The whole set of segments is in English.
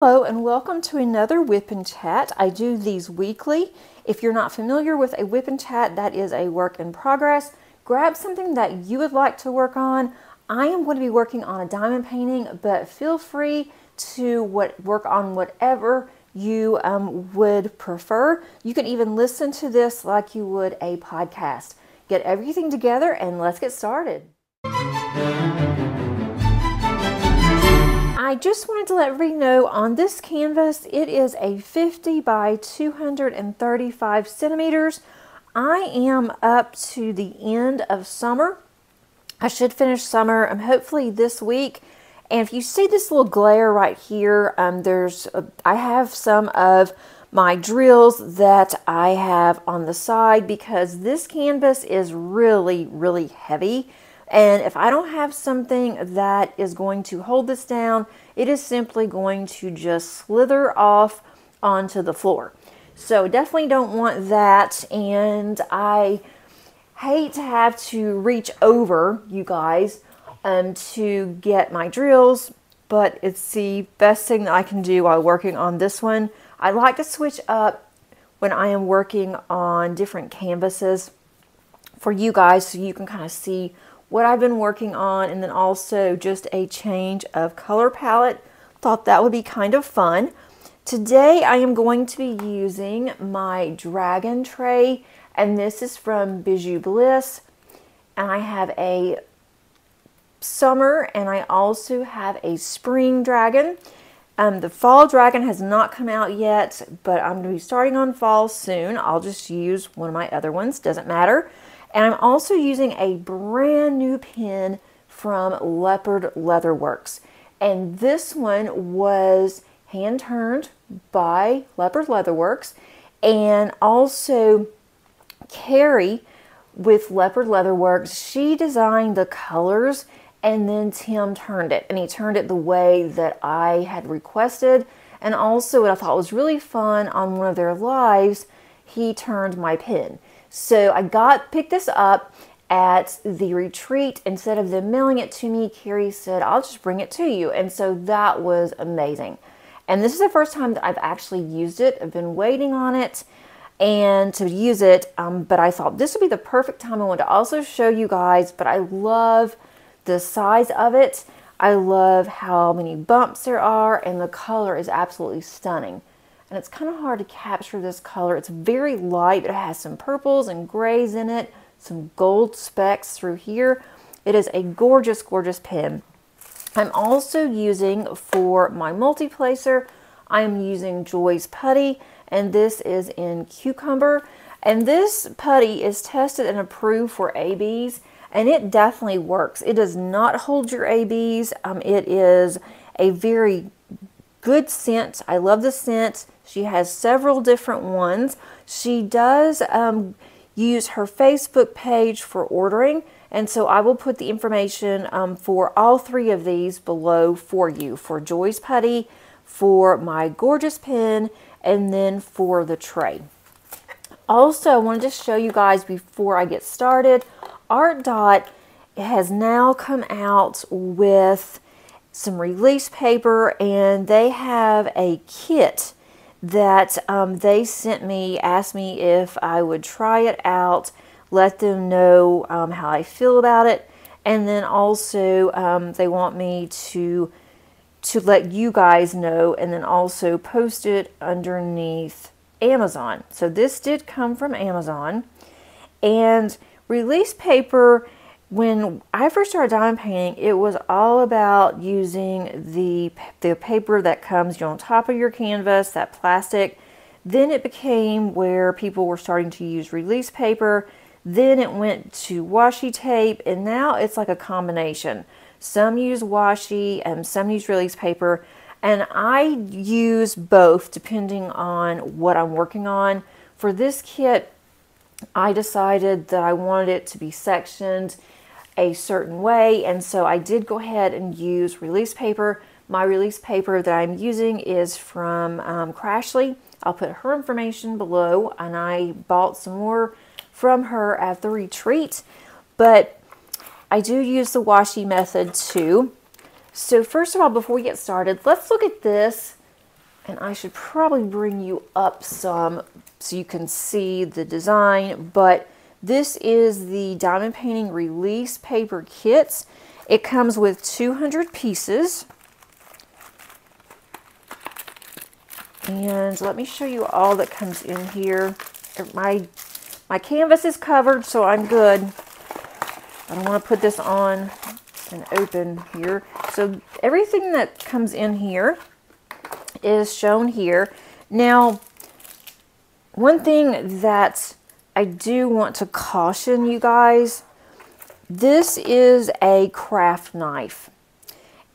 Hello and welcome to another WIP and Chat. I do these weekly. If you're not familiar with a WIP and Chat, that is a work in progress. Grab something that you would like to work on. I am going to be working on a diamond painting, but feel free to work on whatever you would prefer. You can even listen to this like you would a podcast. Get everything together and let's get started. I just wanted to let everybody know on this canvas, it is a 50 by 235 centimeters. I am up to the end of summer. I should finish summer hopefully this week. And if you see this little glare right here, I have some of my drills that I have on the side because this canvas is really, really heavy. And if I don't have something that is going to hold this down, it is simply going to just slither off onto the floor. So definitely don't want that. And I hate to have to reach over, you guys, to get my drills, but it's the best thing that I can do while working on this one. I like to switch up when I am working on different canvases for you guys so you can kind of see what I've been working on, and then also just a change of color palette. Thought that would be kind of fun. Today I am going to be using my dragon tray, and this is from Bijou Bliss, and I have a summer and I also have a spring dragon. The fall dragon has not come out yet, but I'm going to be starting on fall soon. I'll just use one of my other ones, doesn't matter. And I'm also using a brand new pen from Leopard Leatherworks. And this one was hand turned by Leopard Leatherworks. And also Carrie with Leopard Leatherworks, she designed the colors and then Tim turned it. And he turned it the way that I had requested. And also what I thought was really fun, on one of their lives, he turned my pen. So I picked this up at the retreat. Instead of them mailing it to me, Carrie said, I'll just bring it to you. And so that was amazing. And this is the first time that I've actually used it. I've been waiting on it and to use it, but I thought this would be the perfect time. I wanted to also show you guys, but I love the size of it. I love how many bumps there are, and the color is absolutely stunning. And it's kind of hard to capture this color. It's very light. It has some purples and grays in it, some gold specks through here. It is a gorgeous, gorgeous pen. I'm also using, for my multi-placer, I am using Joy's putty, and this is in Cucumber. And this putty is tested and approved for ABs, and it definitely works. It does not hold your ABs. It is a very good scent. I love the scent. She has several different ones. She does use her Facebook page for ordering, and so I will put the information for all three of these below for you, for Joy's putty, for my gorgeous pen, and then for the tray. Also, I wanted to show you guys before I get started, Artdot has now come out with some release paper, and they have a kit that they sent me, asked me if I would try it out, let them know how I feel about it, and then also they want me to let you guys know, and then also post it underneath Amazon. So this did come from Amazon, and release paper, when I first started diamond painting, it was all about using the paper that comes on top of your canvas, that plastic. Then it became where people were starting to use release paper. Then it went to washi tape, and now it's like a combination. Some use washi and some use release paper, and I use both depending on what I'm working on. For this kit, I decided that I wanted it to be sectioned a certain way, and so I did go ahead and use release paper. My release paper that I'm using is from Crashly. I'll put her information below, and I bought some more from her at the retreat, but I do use the washi method too. So first of all, before we get started, let's look at this And I should probably bring you up some so you can see the design, but this is the diamond painting release paper kits. It comes with 200 pieces. And let me show you all that comes in here. My canvas is covered, so I'm good. I don't want to put this on and open here. So everything that comes in here is shown here. Now, one thing that I do want to caution you guys, this is a craft knife.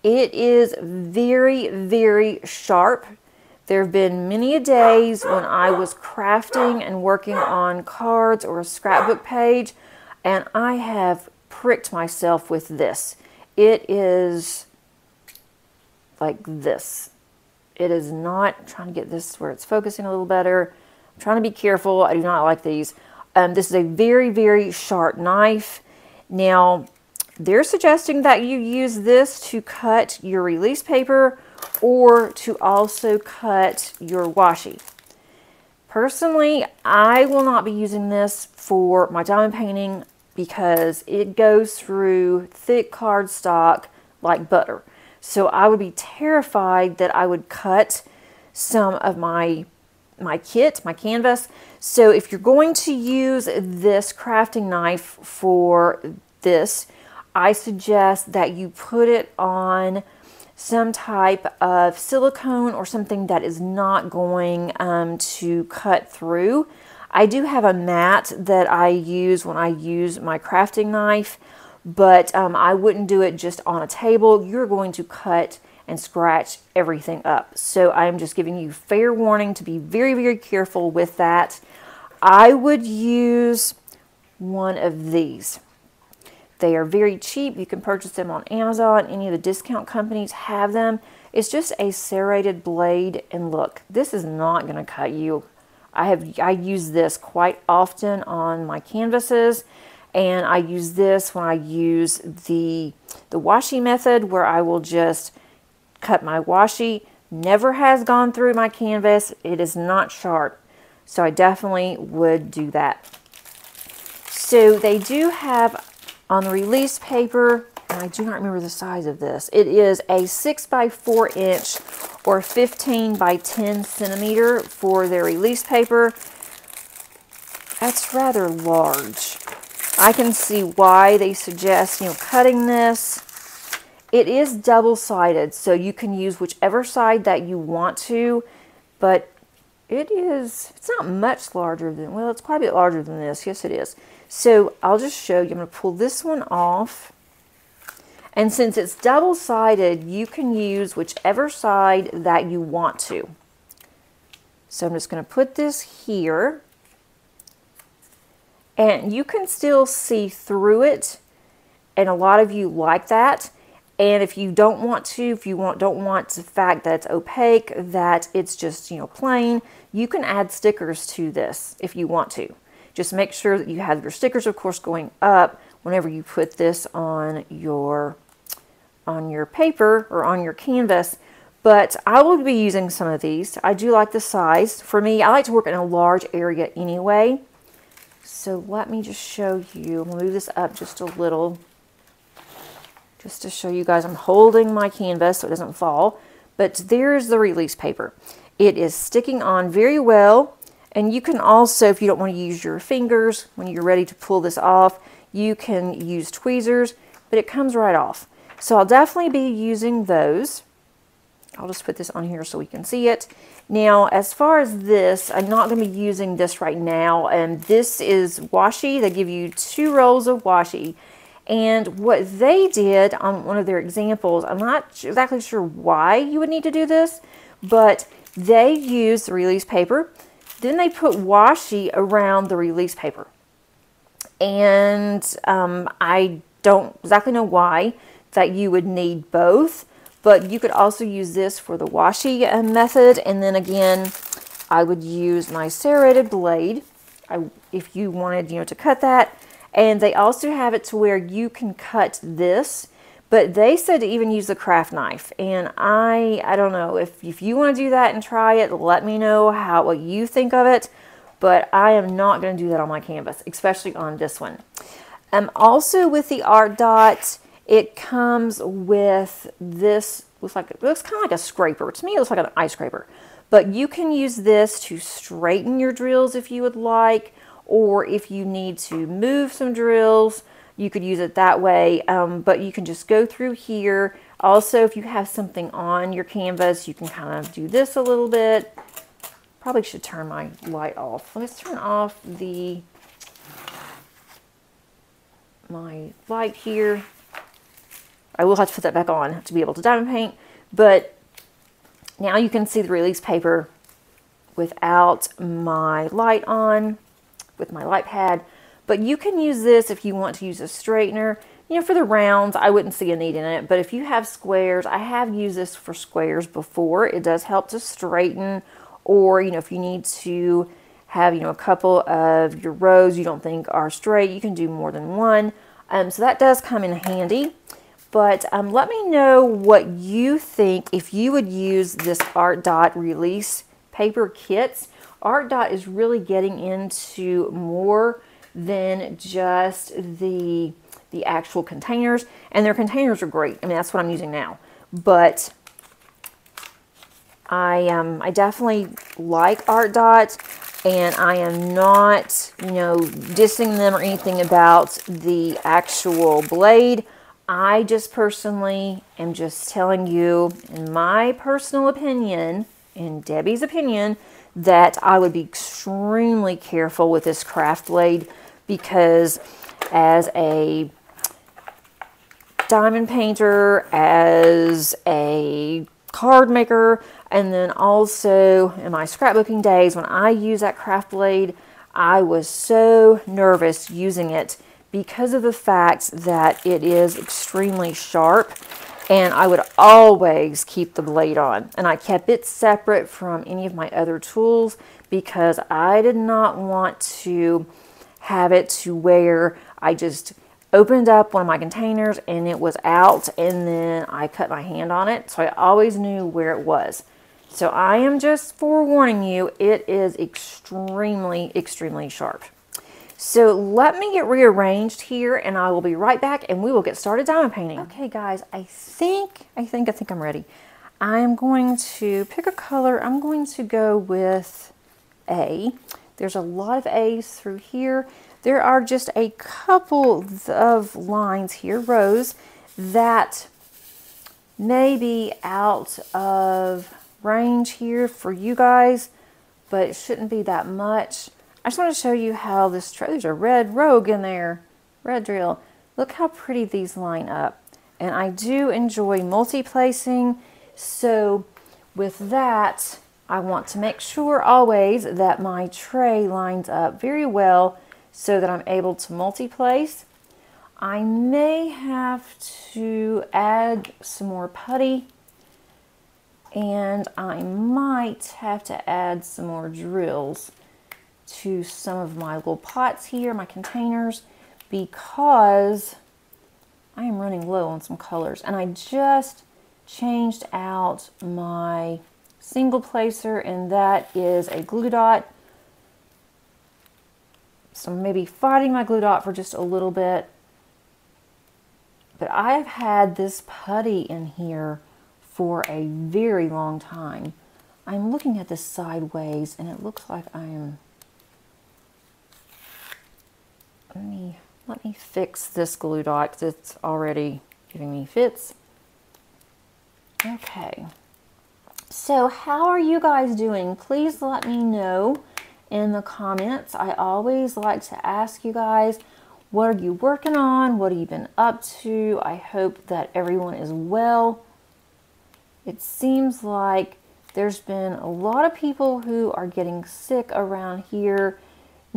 It is very, very sharp. There have been many a days when I was crafting and working on cards or a scrapbook page, and I have pricked myself with this. It is like this. It is not, I'm trying to get this where it's focusing a little better. I'm trying to be careful. I do not like these. This is a very, very sharp knife. Now, they're suggesting that you use this to cut your release paper or to also cut your washi. Personally, I will not be using this for my diamond painting because it goes through thick cardstock like butter. So I would be terrified that I would cut some of my kit, my canvas. So if you're going to use this crafting knife for this, I suggest that you put it on some type of silicone or something that is not going to cut through. I do have a mat that I use when I use my crafting knife, but I wouldn't do it just on a table. You're going to cut and scratch everything up. So I'm just giving you fair warning to be very, very careful with that. I would use one of these. They are very cheap. You can purchase them on Amazon. Any of the discount companies have them. It's just a serrated blade, and look, this is not going to cut you. I use this quite often on my canvases, and I use this when I use the washi method, where I will just cut my washi. Never has gone through my canvas. It is not sharp, so I definitely would do that. So they do have on the release paper, and I do not remember the size of this. It is a 6 by 4 inch or 15 by 10 centimeter for their release paper. That's rather large. I can see why they suggest, cutting this. It is double-sided, so you can use whichever side that you want to, but it's not much larger than, well, it's quite a bit larger than this. Yes, it is. So I'll just show you. I'm going to pull this one off. And since it's double-sided, you can use whichever side that you want to. So I'm just going to put this here. And you can still see through it. And a lot of you like that. And if you don't want to, if you don't want the fact that it's opaque, that it's just, plain, you can add stickers to this if you want to. Just make sure that you have your stickers, of course, going up whenever you put this on your paper or on your canvas. But I will be using some of these. I do like the size. For me, I like to work in a large area anyway. So let me just show you. I'm going to move this up just a little, just to show you guys. I'm holding my canvas so it doesn't fall. But there's the release paper. It is sticking on very well. And you can also, if you don't want to use your fingers, when you're ready to pull this off, you can use tweezers, but it comes right off. So I'll definitely be using those. I'll just put this on here so we can see it. Now, as far as this, I'm not going to be using this right now. And this is washi. They give you 2 rolls of washi. And what they did on one of their examples, I'm not exactly sure why you would need to do this, but they used the release paper. Then they put washi around the release paper. And I don't exactly know why that you would need both, but you could also use this for the washi method. And then again, I would use my serrated blade if you wanted, to cut that. And they also have it to where you can cut this, But they said to even use the craft knife, and I don't know if you want to do that and try it. Let me know what you think of it. But I am not going to do that on my canvas, especially on this one. Also with the Artdot, it comes with this. Looks kind of like a scraper. To me, it looks like an ice scraper. But you can use this to straighten your drills if you would like, or if you need to move some drills, you could use it that way. But you can just go through here. Also, if you have something on your canvas, you can kind of do this a little bit. Probably should turn my light off. Let's turn off my light here. I will have to put that back on to be able to diamond paint, but now you can see the release paper without my light on, with my light pad. But you can use this if you want to use a straightener. You know, for the rounds, I wouldn't see a need in it, but if you have squares, I have used this for squares before. It does help to straighten, or, you know, if you need to have, you know, a couple of your rows you don't think are straight, you can do more than one. So that does come in handy. But let me know what you think if you would use this Artdot release paper kits. Artdot is really getting into more than just the actual containers, and their containers are great. I mean, that's what I'm using now. But I definitely like Artdot, and I am not, you know, dissing them or anything about the actual blade. I just personally am just telling you, in my personal opinion, in Debbie's opinion, that I would be extremely careful with this craft blade, because as a diamond painter, as a card maker, and then also in my scrapbooking days, when I use that craft blade, I was so nervous using it because of the fact that it is extremely sharp, and I would always keep the blade on, and I kept it separate from any of my other tools because I did not want to have it to where I just opened up one of my containers and it was out, and then I cut my hand on it. So I always knew where it was. So I am just forewarning you, it is extremely, extremely sharp. So let me get rearranged here, and I will be right back, and we will get started diamond painting. Okay guys, I think I'm ready. I'm going to pick a color. I'm going to go with A. There's a lot of A's through here. There are just a couple of lines here, rows, that may be out of range here for you guys, but it shouldn't be that much. I just want to show you how this, there's a red rogue in there, red drill. Look how pretty these line up. And I do enjoy multi-placing, so with that, I want to make sure always that my tray lines up very well so that I'm able to multi-place. I may have to add some more putty, and I might have to add some more drills to some of my little pots here, my containers, because I am running low on some colors. And I just changed out my single placer, and that is a glue dot. So maybe fighting my glue dot for just a little bit. But I've had this putty in here for a very long time. I'm looking at this sideways, and it looks like I am... Let me fix this glue dot because it's already giving me fits. Okay. So how are you guys doing? Please let me know in the comments. I always like to ask you guys, what are you working on? What have you been up to? I hope that everyone is well. It seems like there's been a lot of people who are getting sick around here.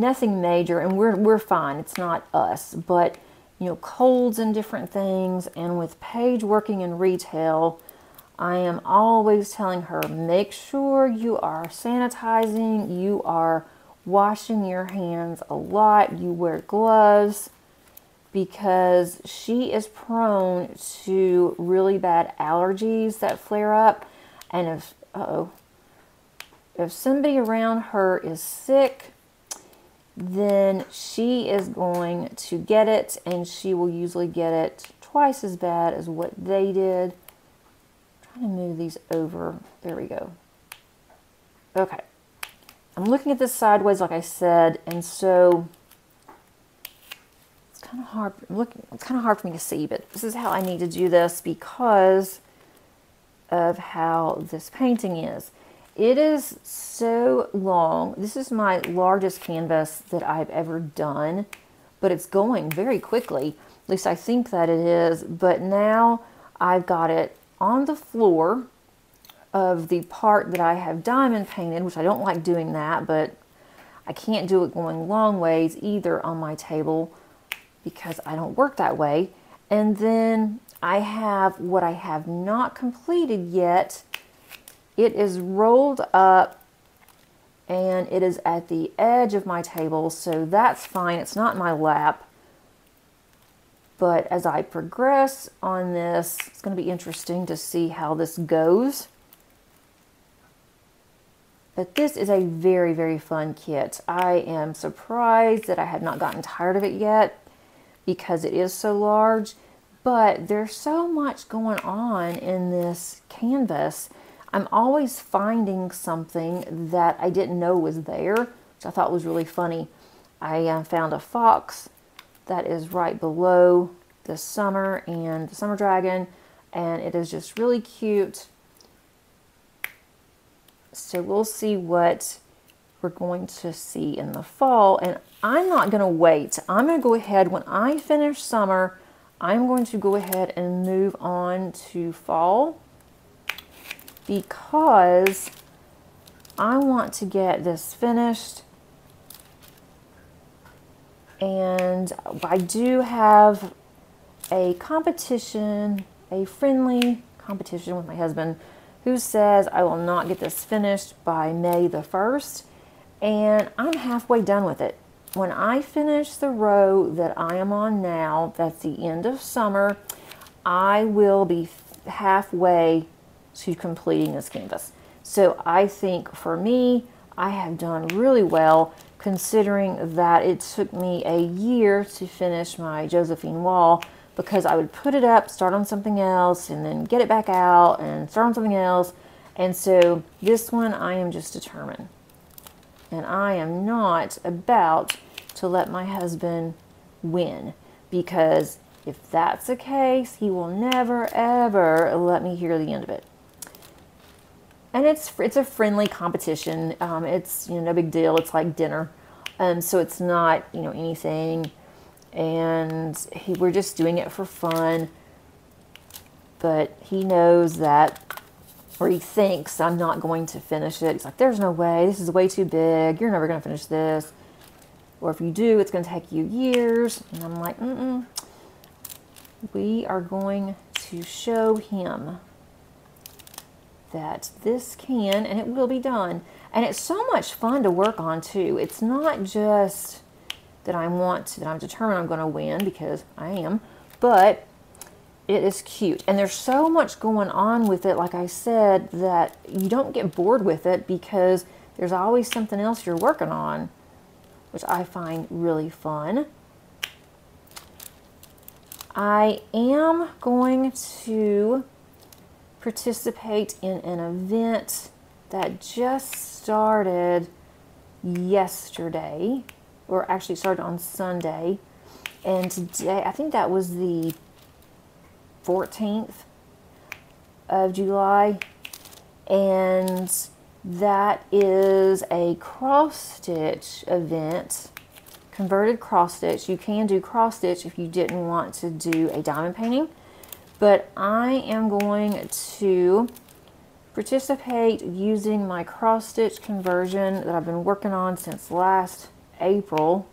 Nothing major, and we're fine. It's not us, but you know, colds and different things. And with Paige working in retail, I am always telling her, make sure you are sanitizing, you are washing your hands a lot, you wear gloves, because she is prone to really bad allergies that flare up. And if somebody around her is sick, then she is going to get it, and she will usually get it twice as bad as what they did. I'm trying to move these over. There we go. Okay. I'm looking at this sideways, like I said, and so it's kind of hard. It's kind of hard for me to see, but this is how I need to do this because of how this painting is. It is so long. This is my largest canvas that I've ever done, but it's going very quickly. At least I think that it is. But now I've got it on the floor of the part that I have diamond painted, which I don't like doing that, but I can't do it going long ways either on my table because I don't work that way. And then I have what I have not completed yet. It is rolled up and it is at the edge of my table, so that's fine. It's not in my lap. But as I progress on this, it's going to be interesting to see how this goes. But this is a very, very fun kit. I am surprised that I have not gotten tired of it yet because it is so large. But there's so much going on in this canvas. I'm always finding something that I didn't know was there, which I thought was really funny. I found a fox that is right below the summer and the summer dragon, and it is just really cute. So we'll see what we're going to see in the fall, and I'm not going to wait. I'm going to go ahead, when I finish summer, I'm going to go ahead and move on to fall because I want to get this finished. And I do have a competition, a friendly competition with my husband, who says I will not get this finished by May the 1st, and I'm halfway done with it. When I finish the row that I am on now, that's the end of summer, I will be halfway to completing this canvas. So I think for me, I have done really well, considering that it took me a year to finish my Josephine wall, because I would put it up, start on something else, and then get it back out and start on something else. And so this one, I am just determined. And I am not about to let my husband win, because if that's the case, he will never, ever let me hear the end of it. And it's a friendly competition. It's no big deal. It's like dinner. So it's not anything. And we're just doing it for fun. But he knows that, or he thinks I'm not going to finish it. He's like, there's no way. This is way too big. You're never going to finish this. Or if you do, it's going to take you years. And I'm like, we are going to show him that this can, and it will be done. And it's so much fun to work on too. It's not just that I'm determined I'm going to win, because I am, but it is cute. And there's so much going on with it, like I said, that you don't get bored with it because there's always something else you're working on, which I find really fun. I am going to participate in an event that just started yesterday, or actually started on Sunday, and today, I think that was the 14th of July, and that is a cross-stitch event, converted cross-stitch. You can do cross-stitch if you didn't want to do a diamond painting, but I am going to participate using my cross-stitch conversion that I've been working on since last April,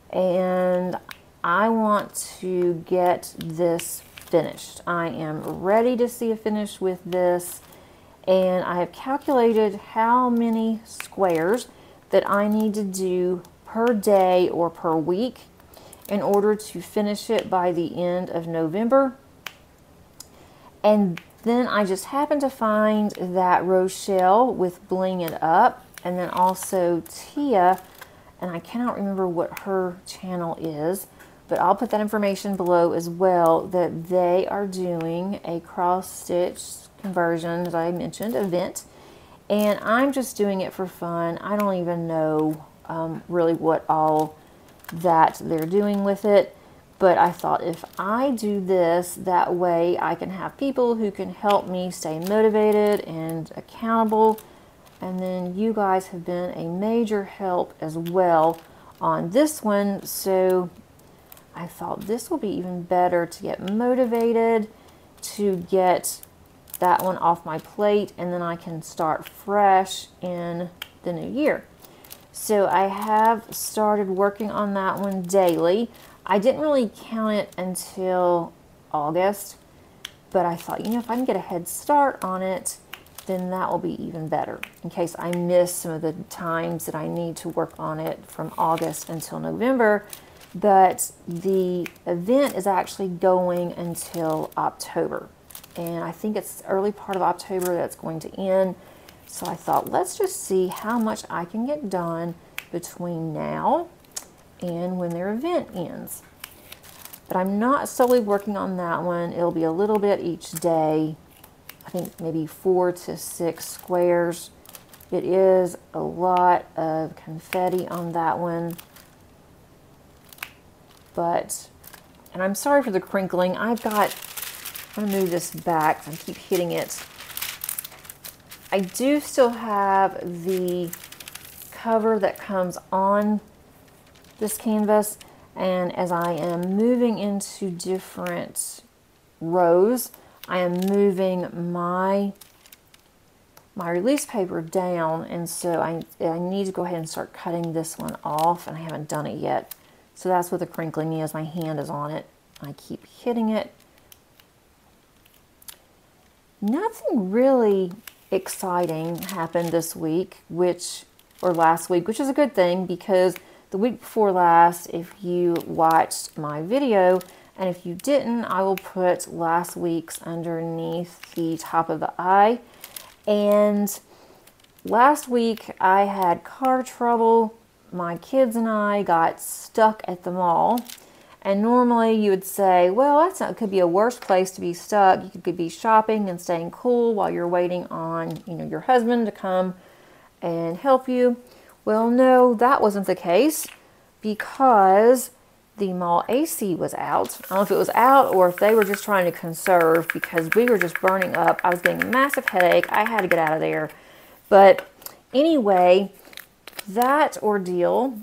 and I want to get this finished. I am ready to see a finish with this, and I have calculated how many squares that I need to do per day or per week in order to finish it by the end of November. And then I just happened to find that Rochelle with Bling It Up, and then also Tia, and I cannot remember what her channel is, but I'll put that information below as well, that they are doing a cross stitch conversion, as I mentioned, event. And I'm just doing it for fun. I don't even know really what all that they're doing with it. But I thought if I do this, that way I can have people who can help me stay motivated and accountable. And then you guys have been a major help as well on this one. So I thought this will be even better to get motivated, to get that one off my plate, and then I can start fresh in the new year. So I have started working on that one daily. I didn't really count it until August, but I thought, you know, if I can get a head start on it, then that will be even better in case I miss some of the times that I need to work on it from August until November. But the event is actually going until October, and I think it's early part of October that's going to end. So I thought, let's just see how much I can get done between now and when their event ends. But I'm not solely working on that one. It'll be a little bit each day. I think maybe 4 to 6 squares. It is a lot of confetti on that one. But, and I'm sorry for the crinkling. I'm gonna move this back. I keep hitting it. I do still have the cover that comes on this canvas, and as I am moving into different rows, I am moving my release paper down, and so I need to go ahead and start cutting this one off, and I haven't done it yet. So that's what the crinkling is. My hand is on it. I keep hitting it. Nothing really exciting happened this week, or last week, which is a good thing, because the week before last, if you watched my video, and if you didn't, I will put last week's underneath the top of the eye. And last week I had car trouble. My kids and I got stuck at the mall. And normally you would say, well, it could be a worse place to be stuck. You could be shopping and staying cool while you're waiting on, your husband to come and help you. Well, no, that wasn't the case, because the mall AC was out. I don't know if it was out or if they were just trying to conserve, because we were just burning up. I was getting a massive headache. I had to get out of there. But anyway, that ordeal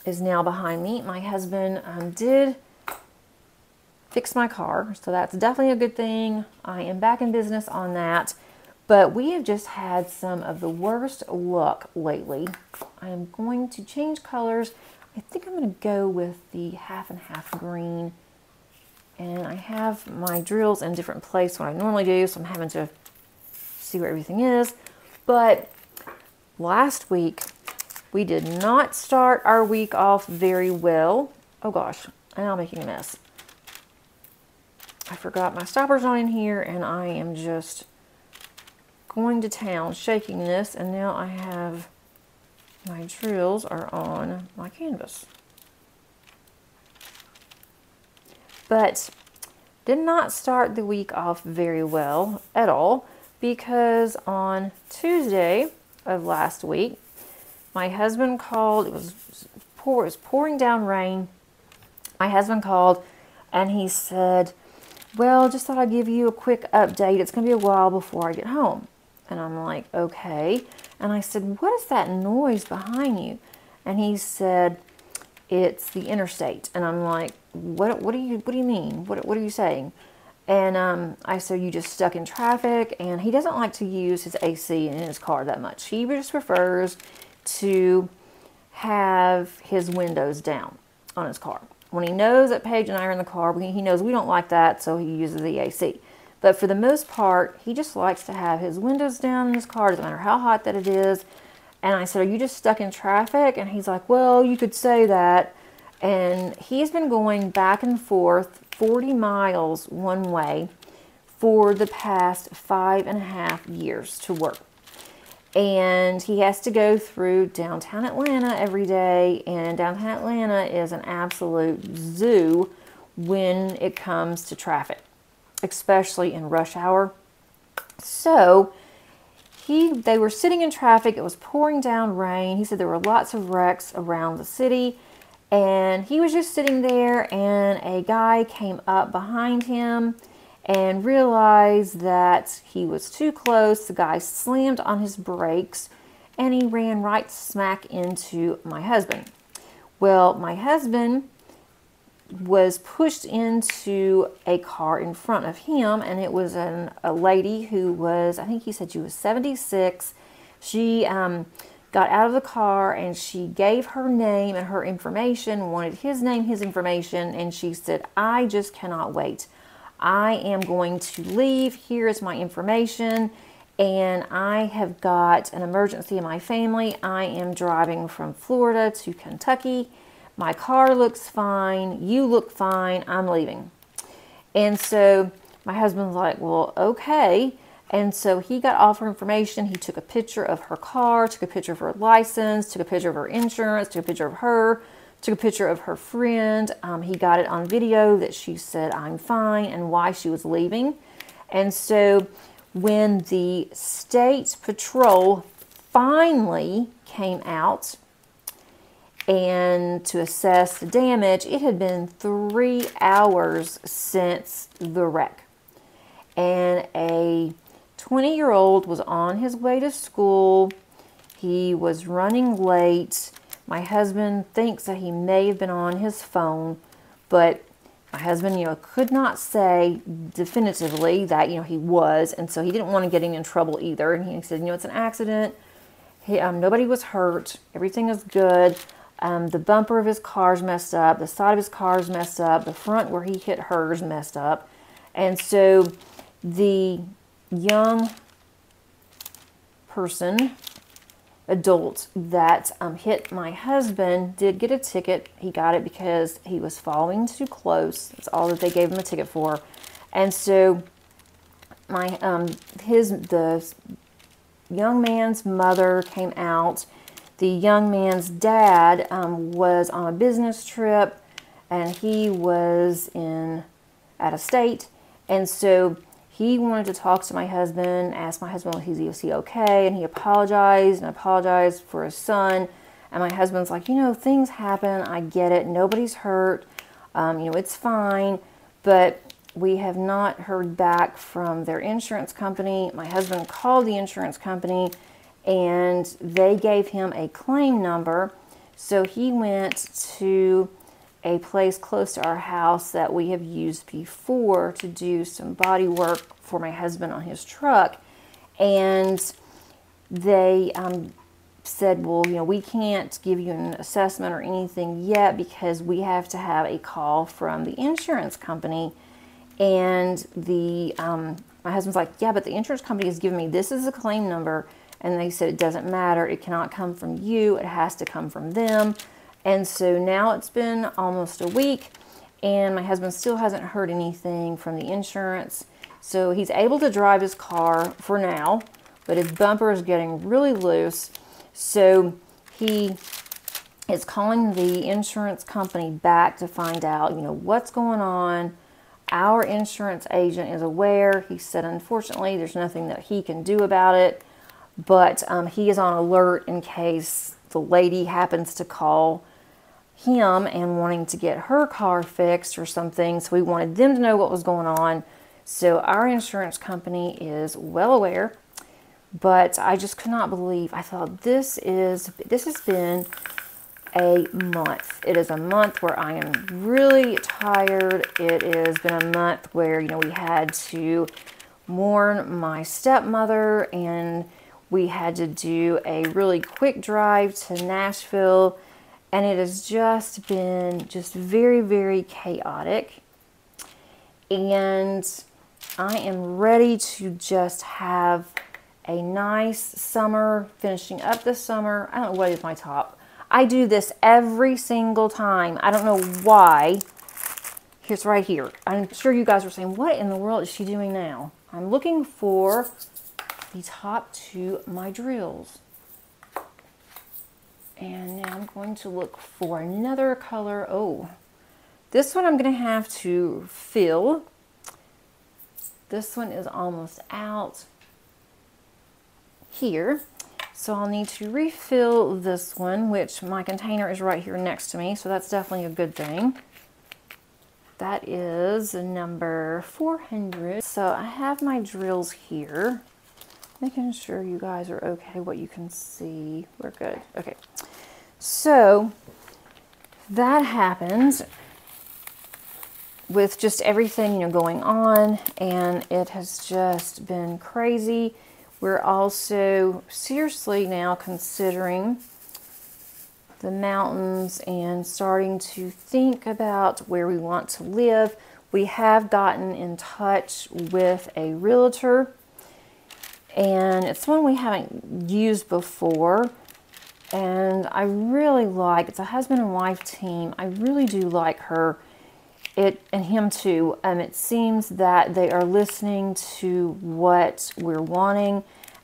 is now behind me. My husband did fix my car, so that's definitely a good thing. I am back in business on that. But we have just had some of the worst luck lately. I am going to change colors. I think I'm going to go with the half and half green. And I have my drills in different places than I normally do, so I'm having to see where everything is. But last week, we did not start our week off very well. Oh gosh, I'm now making a mess. I forgot my stopper's not in here, and I am just going to town shaking this, and now I have my drills are on my canvas. But did not start the week off very well at all, because on Tuesday of last week, my husband called. It was pouring down rain. My husband called and he said, well, just thought I'd give you a quick update. It's going to be a while before I get home. And I'm like, okay. And I said, what is that noise behind you? And he said, it's the interstate. And I'm like, what do you mean? What are you saying? And I said, you just stuck in traffic. And he doesn't like to use his AC in his car that much. He just prefers to have his windows down on his car. When he knows that Paige and I are in the car, he knows we don't like that, so he uses the AC. But for the most part, he just likes to have his windows down in his car, doesn't matter how hot that it is. And I said, are you just stuck in traffic? And he's like, well, you could say that. And he's been going back and forth 40 miles one way for the past 5.5 years to work. And he has to go through downtown Atlanta every day, and downtown Atlanta is an absolute zoo when it comes to traffic, especially in rush hour. So they were sitting in traffic. It was pouring down rain. He said there were lots of wrecks around the city, and he was just sitting there, and a guy came up behind him and realized that he was too close. The guy slammed on his brakes, and he ran right smack into my husband. Well, my husband was pushed into a car in front of him, and it was a lady who was, I think he said she was 76. She got out of the car, and she gave her name and her information, wanted his name, his information, and she said, "I just cannot wait. I am going to leave. Here is my information, and I have got an emergency in my family. I am driving from Florida to Kentucky. My car looks fine. You look fine. I'm leaving." And so my husband's like, "Well, okay." And so he got all of her information. He took a picture of her car, took a picture of her license, took a picture of her insurance, took a picture of her, took a picture of her friend. He got it on video that she said, "I'm fine," and why she was leaving. And so when the state patrol finally came out and to assess the damage, it had been 3 hours since the wreck. And a 20-year-old was on his way to school. He was running late. My husband thinks that he may have been on his phone, but my husband, could not say definitively that, he was, and so he didn't want to get him in trouble either. And he said, it's an accident. Nobody was hurt. Everything is good. The bumper of his car's messed up. The side of his car's messed up. The front where he hit hers messed up. And so the young person, adult, that hit my husband did get a ticket. He got it because he was following too close. That's all that they gave him a ticket for. And so the young man's mother came out. The young man's dad was on a business trip, and he was out of state, and so he wanted to talk to my husband, asked my husband, was he okay? And he apologized for his son. And my husband's like, things happen. I get it. Nobody's hurt. It's fine. But we have not heard back from their insurance company. My husband called the insurance company, and they gave him a claim number. So he went to a place close to our house that we have used before to do some body work for my husband on his truck. And they said, well, we can't give you an assessment or anything yet because we have to have a call from the insurance company. And my husband's like, yeah, but the insurance company has given me, this is a claim number. And they said, it doesn't matter. It cannot come from you. It has to come from them. And so now it's been almost a week, and my husband still hasn't heard anything from the insurance. So he's able to drive his car for now, but his bumper is getting really loose. So he is calling the insurance company back to find out, what's going on. Our insurance agent is aware. He said, unfortunately, there's nothing that he can do about it, but he is on alert in case the lady happens to call him and wanting to get her car fixed or something. So we wanted them to know what was going on. So our insurance company is well aware, but I just could not believe. I thought this has been a month. It is a month where I am really tired. It has been a month where, we had to mourn my stepmother, and we had to do a really quick drive to Nashville, and it has just been very, very chaotic. And I am ready to just have a nice summer, finishing up the summer. I don't know what is my top. I do this every single time. I don't know why. Here's right here. I'm sure you guys are saying, what in the world is she doing now? I'm looking for the top to my drills. And now I'm going to look for another color. Oh, this one I'm going to have to fill. This one is almost out here. So I'll need to refill this one, which my container is right here next to me. So that's definitely a good thing. That is number 400. So I have my drills here. Making sure you guys are okay, what you can see. We're good. Okay. So that happens with just everything, you know, going on, and it has just been crazy. We're also seriously now considering the mountains and starting to think about where we want to live. We have gotten in touch with a realtor, and it's one we haven't used before, and I really like, it's a husband and wife team. I really do like her, it and him too. It seems that they are listening to what we're wanting,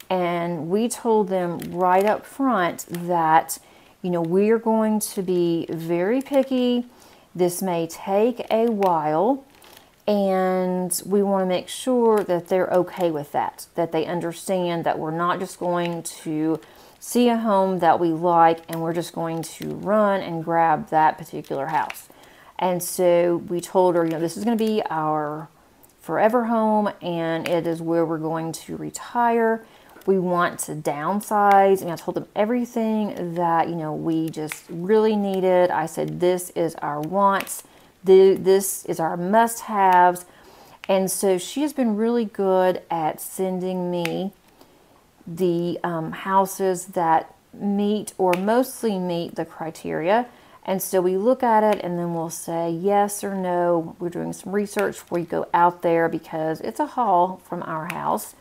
and we told them right up front that, you know, we are going to be very picky. This may take a while, and we want to make sure that they're okay with that, that they understand that we're not just going to see a home that we like and we're just going to run and grab that particular house. And so we told her, you know, this is going to be our forever home, and it is where we're going to retire. We want to downsize, and I told them everything that, you know, we just really needed. I said, this is our wants. This is our must-haves. And so she has been really good at sending me the houses that meet or mostly meet the criteria. And so we look at it and then we'll say yes or no. We're doing some research before you go out there because it's a haul from our house.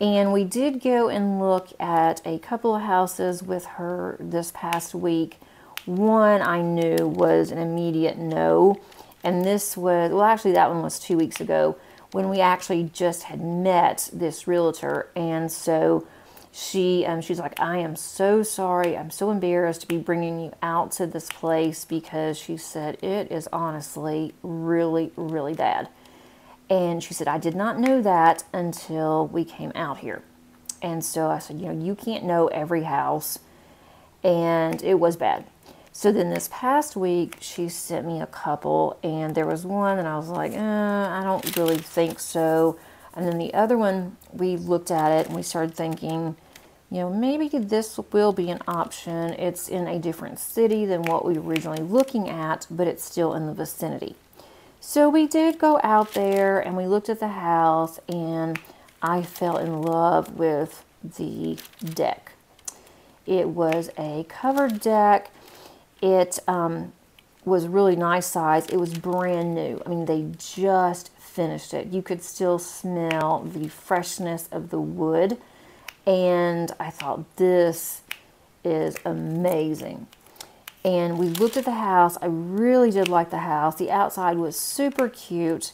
And we did go and look at a couple of houses with her this past week. One I knew was an immediate no. And this was, well, actually that one was 2 weeks ago when we actually just had met this realtor. And so she's like, I am so sorry. I'm so embarrassed to be bringing you out to this place, because she said it is honestly really, really bad. And she said, I did not know that until we came out here. And so I said, you know, you can't know every house. And it was bad. So then this past week, she sent me a couple, and there was one and I was like, I don't really think so. And then the other one, we looked at it and we started thinking, you know, maybe this will be an option. It's in a different city than what we were originally looking at, but it's still in the vicinity. So we did go out there and we looked at the house, and I fell in love with the deck. It was a covered deck. It was really nice size. It was brand new. I mean, they just finished it. You could still smell the freshness of the wood. And I thought, this is amazing. And we looked at the house. I really did like the house. The outside was super cute,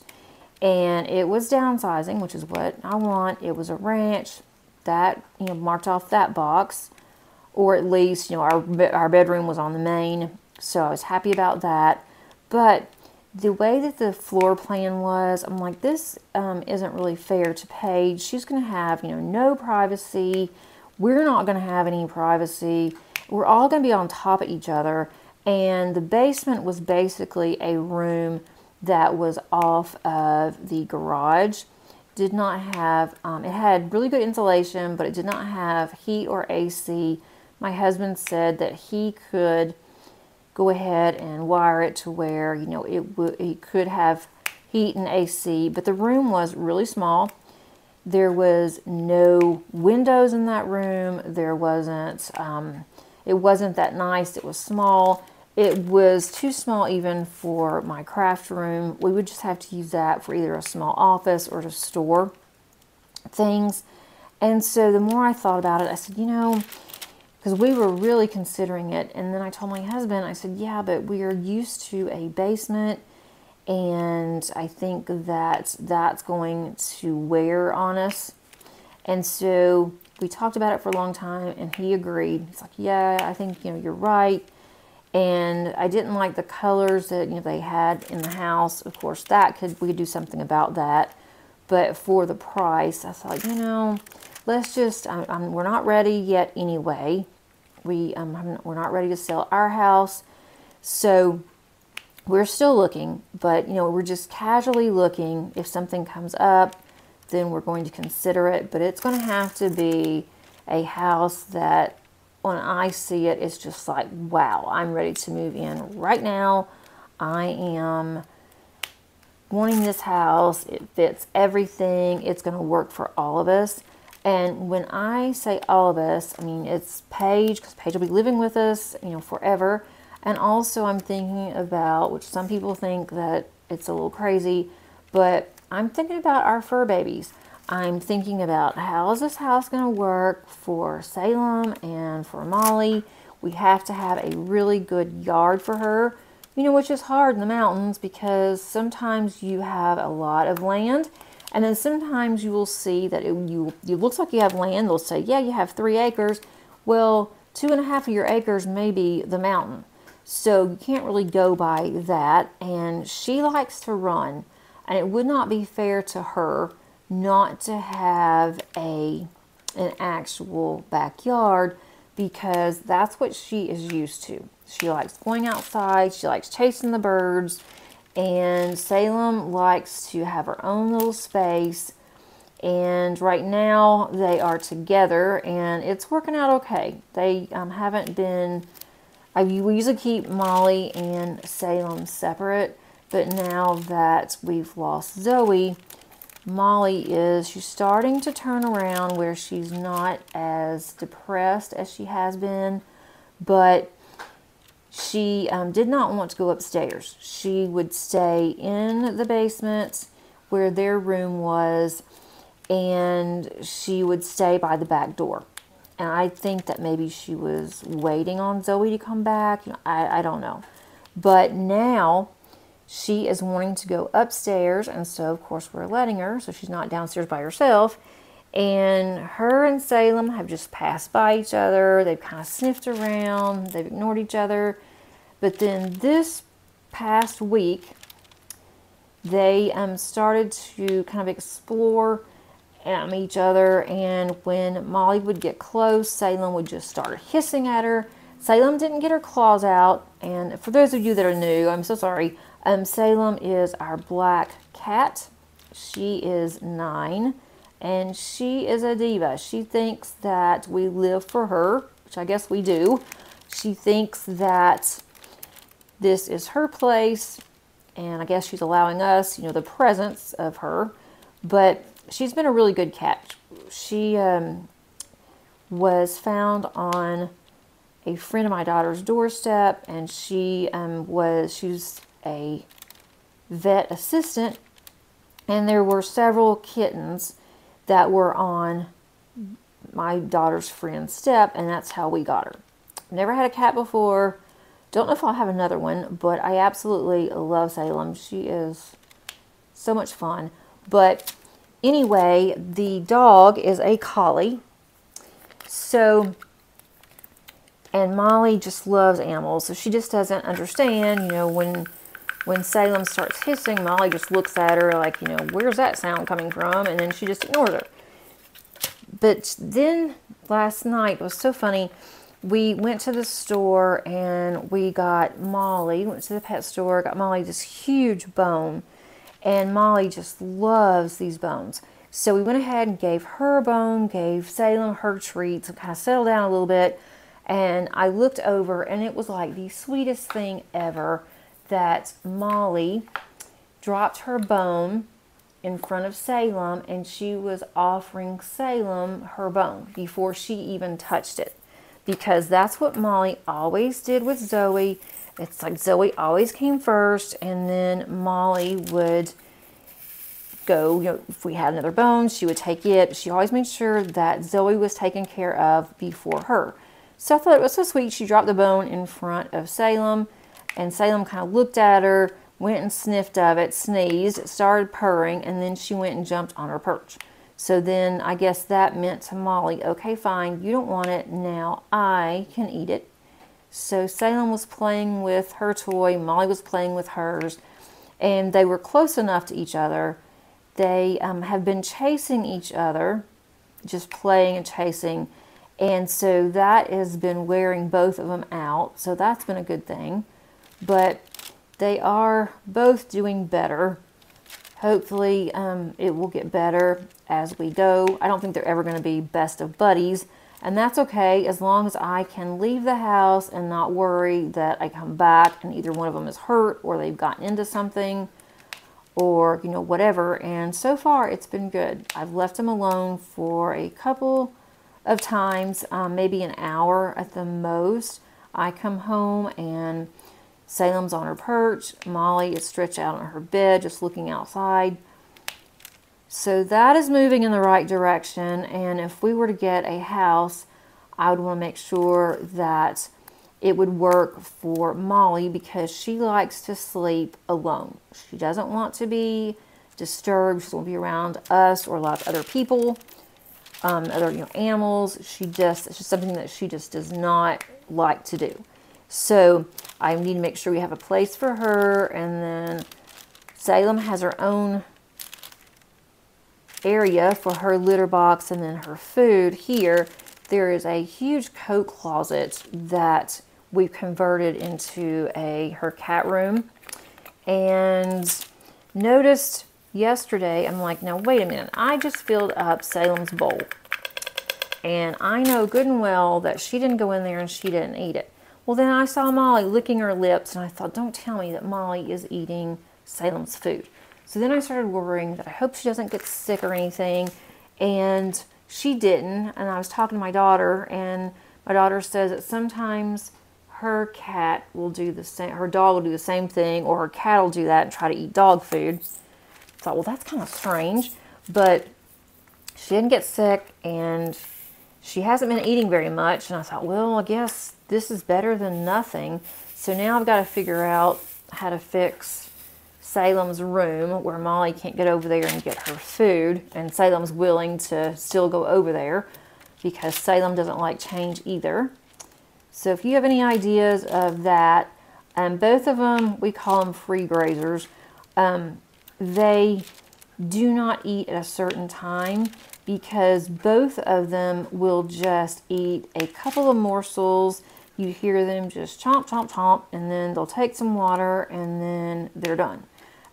and it was downsizing, which is what I want. It was a ranch. That, you know, marked off that box, or at least, you know, our bedroom was on the main, so I was happy about that. But the way that the floor plan was, I'm like, this isn't really fair to Paige. She's going to have, you know, no privacy. We're not going to have any privacy. We're all going to be on top of each other. And the basement was basically a room that was off of the garage. Did not have, it had really good insulation, but it did not have heat or AC. My husband said that he could go ahead and wire it to where, you know, it could have heat and AC, but the room was really small. There was no windows in that room. There wasn't, it wasn't that nice. It was small. It was too small even for my craft room. We would just have to use that for either a small office or to store things. And so the more I thought about it, I said, you know, because we were really considering it. And then I told my husband, I said, yeah, but we are used to a basement, and I think that that's going to wear on us. And so we talked about it for a long time, and he agreed. He's like, yeah, I think, you're right. And I didn't like the colors that, they had in the house. Of course, we could do something about that. But for the price, I thought, let's just, we're not ready yet anyway. We're not ready to sell our house. So we're still looking, but, we're just casually looking. If something comes up, then we're going to consider it. But it's going to have to be a house that, when I see it, it's just like, wow, I'm ready to move in right now. I am wanting this house. It fits everything. It's going to work for all of us. And when I say all of us, I mean, it's Paige, because Paige will be living with us, forever. And also I'm thinking about, which some people think that it's a little crazy, but I'm thinking about our fur babies. I'm thinking about, how is this house going to work for Salem and for Molly? We have to have a really good yard for her, which is hard in the mountains, because sometimes you have a lot of land, and then sometimes you will see that it looks like you have land. They'll say, yeah, you have 3 acres. Well, 2.5 of your acres may be the mountain. So you can't really go by that. And she likes to run, and it would not be fair to her not to have an actual backyard, because that's what she is used to. She likes going outside. She likes chasing the birds. And Salem likes to have her own little space. And right now they are together, and it's working out okay. They haven't been... we usually keep Molly and Salem separate, but now that we've lost Zoe, she's starting to turn around, where she's not as depressed as she has been, but she did not want to go upstairs. She would stay in the basement where their room was, and she would stay by the back door. And I think that maybe she was waiting on Zoe to come back. I don't know. But now she is wanting to go upstairs, and so of course we're letting her, so she's not downstairs by herself. And her and Salem have just passed by each other. They've kind of sniffed around. They've ignored each other. But then this past week, they started to kind of explore each other. And when Molly would get close, Salem would just start hissing at her. Salem didn't get her claws out. And for those of you that are new, I'm so sorry. Salem is our black cat. She is 9. And she is a diva. She thinks that we live for her, which I guess we do. She thinks that this is her place, and I guess she's allowing us, the presence of her. But she's been a really good cat. She was found on a friend of my daughter's doorstep, and she's a vet assistant, and there were several kittens that were on my daughter's friend's step, and that's how we got her. Never had a cat before. Don't know if I'll have another one, but I absolutely love Salem. She is so much fun. But anyway, the dog is a collie. So, and Molly just loves animals, so she just doesn't understand, when Salem starts hissing, Molly just looks at her like, where's that sound coming from? And then she just ignores her. But then last night, it was so funny. We went to the store and we got Molly, went to the pet store, got Molly this huge bone. And Molly just loves these bones. So we went ahead and gave her a bone, gave Salem her treats, and kind of settled down a little bit. And I looked over, and it was like the sweetest thing ever that Molly dropped her bone in front of Salem, and she was offering Salem her bone before she even touched it. Because that's what Molly always did with Zoe. It's like Zoe always came first, and then Molly would go, if we had another bone, she would take it. She always made sure that Zoe was taken care of before her. So I thought it was so sweet. She dropped the bone in front of Salem, and Salem kind of looked at her, went and sniffed of it, sneezed, started purring, and then she went and jumped on her perch. So then I guess that meant to Molly, okay, fine, you don't want it, now I can eat it. So Salem was playing with her toy, Molly was playing with hers, and they were close enough to each other. They have been chasing each other, just playing and chasing, and so that has been wearing both of them out, so that's been a good thing. But they are both doing better. Hopefully it will get better as we go. I don't think they're ever going to be best of buddies, and that's okay as long as I can leave the house and not worry that I come back and either one of them is hurt or they've gotten into something or, you know, whatever. And so far it's been good. I've left them alone for a couple of times, maybe an hour at the most. I come home and Salem's on her perch. Molly is stretched out on her bed, just looking outside. So that is moving in the right direction. And if we were to get a house, I would want to make sure that it would work for Molly because she likes to sleep alone. She doesn't want to be disturbed. She doesn't want to be around us or a lot of other people, other animals. It's just something that she just does not like to do. So I need to make sure we have a place for her, and then Salem has her own area for her litter box and then her food. Here there is a huge coat closet that we've converted into her cat room, and noticed yesterday, I'm like, now wait a minute, I just filled up Salem's bowl and I know good and well that she didn't go in there and she didn't eat it. Well, then I saw Molly licking her lips, and I thought, don't tell me that Molly is eating Salem's food. So then I started worrying that I hope she doesn't get sick or anything, and she didn't. And I was talking to my daughter, and my daughter says that sometimes her cat will do the same, her dog will do the same thing, or her cat will do that and try to eat dog food. I thought, well, that's kind of strange, but she didn't get sick, and she hasn't been eating very much, and I thought, well, I guess this is better than nothing. So now I've got to figure out how to fix Salem's room where Molly can't get over there and get her food, and Salem's willing to still go over there because Salem doesn't like change either. So if you have any ideas of that, both of them, we call them free grazers. They do not eat at a certain time because both of them will just eat a couple of morsels. You hear them just chomp, chomp, chomp, and then they'll take some water, and then they're done.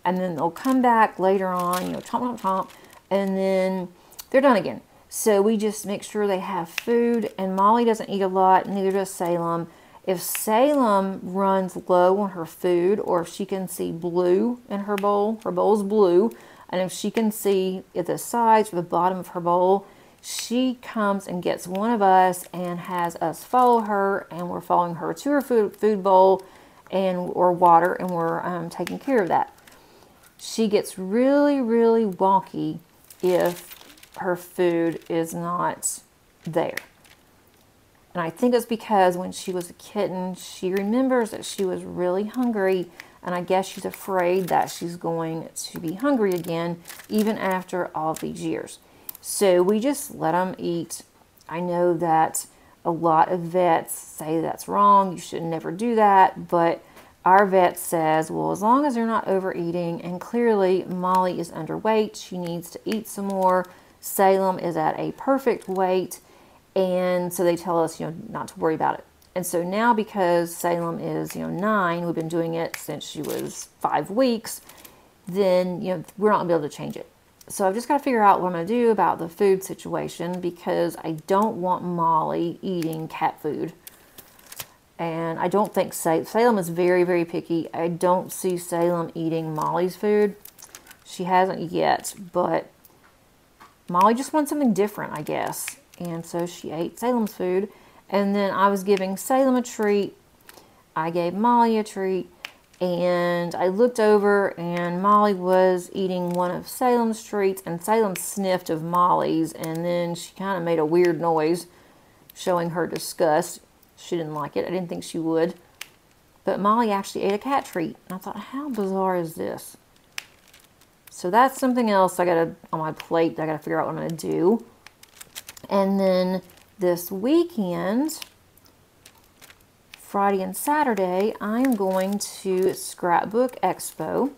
And then they'll come back later on, chomp, chomp, chomp, and then they're done again. So we just make sure they have food, and Molly doesn't eat a lot, neither does Salem. If Salem runs low on her food, or if she can see blue in her bowl's blue, and if she can see at the sides or the bottom of her bowl, she comes and gets one of us and has us follow her, and we're following her to her food bowl or water, and we're taking care of that. She gets really, really wonky if her food is not there. And I think it's because when she was a kitten, she remembers that she was really hungry, and I guess she's afraid that she's going to be hungry again, even after all these years. So we just let them eat. I know that a lot of vets say that's wrong, you should never do that, but our vet says, well, as long as they're not overeating, and clearly Molly is underweight, she needs to eat some more. Salem is at a perfect weight, and so they tell us, not to worry about it. And so now, because Salem is, 9, we've been doing it since she was 5 weeks, then, we're not going to be able to change it. So I've just got to figure out what I'm going to do about the food situation, because I don't want Molly eating cat food. And I don't think Salem is very, very picky. I don't see Salem eating Molly's food. She hasn't yet, but Molly just wants something different, I guess. And so she ate Salem's food. And then I was giving Salem a treat. I gave Molly a treat. And I looked over, and Molly was eating one of Salem's treats, and Salem sniffed of Molly's, and then she kind of made a weird noise showing her disgust. She didn't like it. I didn't think she would. But Molly actually ate a cat treat. And I thought, how bizarre is this? So that's something else I gotta, on my plate, I gotta figure out what I'm gonna do. And then this weekend, Friday and Saturday, I'm going to Scrapbook Expo.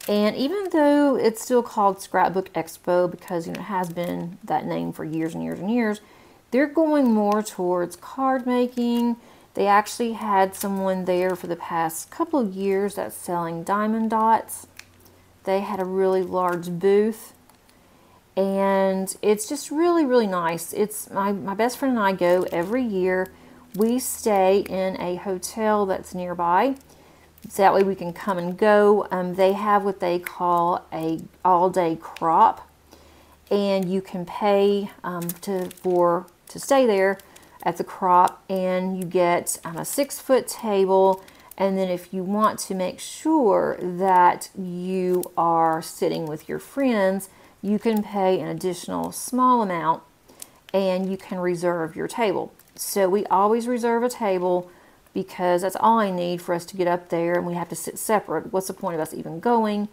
And even though it's still called Scrapbook Expo because, you know, it has been that name for years and years and years, they're going more towards card making. They actually had someone there for the past couple of years that's selling diamond dots. They had a really large booth. And it's just really, really nice. It's my best friend and I go every year. We stay in a hotel that's nearby. So that way we can come and go. They have what they call a all-day crop. And you can pay to stay there at the crop. And you get a 6-foot table. And then if you want to make sure that you are sitting with your friends, you can pay an additional small amount and you can reserve your table. So we always reserve a table because that's all I need for us to get up there, and we have to sit separate. What's the point of us even going?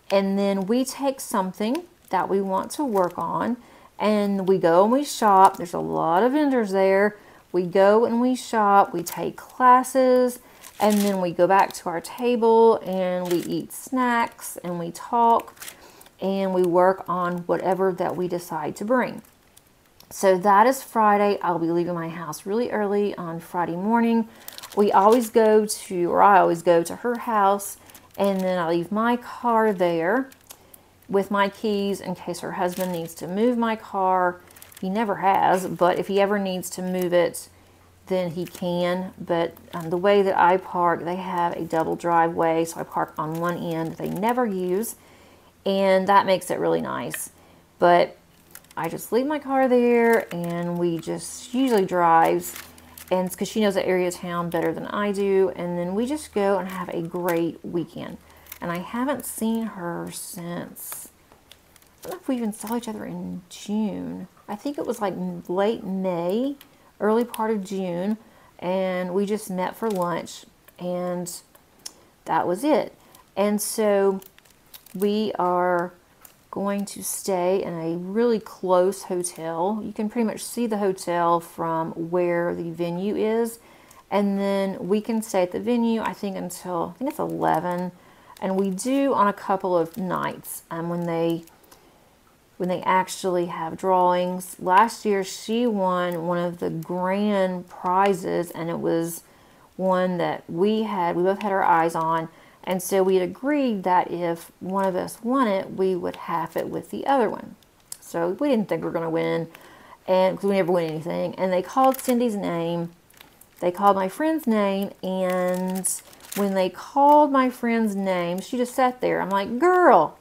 And then we take something that we want to work on and we go and we shop. There's a lot of vendors there. We go and we shop, we take classes, and then we go back to our table and we eat snacks and we talk. And we work on whatever that we decide to bring. So that is Friday. I'll be leaving my house really early on Friday morning. We always go to, or I always go to her house, and then I leave my car there with my keys in case her husband needs to move my car. He never has, but if he ever needs to move it, then he can. But the way that I park, they have a double driveway, so I park on one end they never use. And that makes it really nice. But I just leave my car there, and we just usually drives, and because she knows the area of town better than I do, and then we just go and have a great weekend. And I haven't seen her since, I don't know if we even saw each other in June. I think it was like late May, early part of June, and we just met for lunch, and that was it. And so we are going to stay in a really close hotel. You can pretty much see the hotel from where the venue is. And then we can stay at the venue, I think until, I think it's 11. And we do on a couple of nights when they actually have drawings. Last year she won one of the grand prizes, and it was one that we both had our eyes on. And so we had agreed that if one of us won it, we would half it with the other one. So we didn't think we were going to win, and because we never win anything. And they called Cindy's name. They called my friend's name, and when they called my friend's name, she just sat there. I'm like, girl,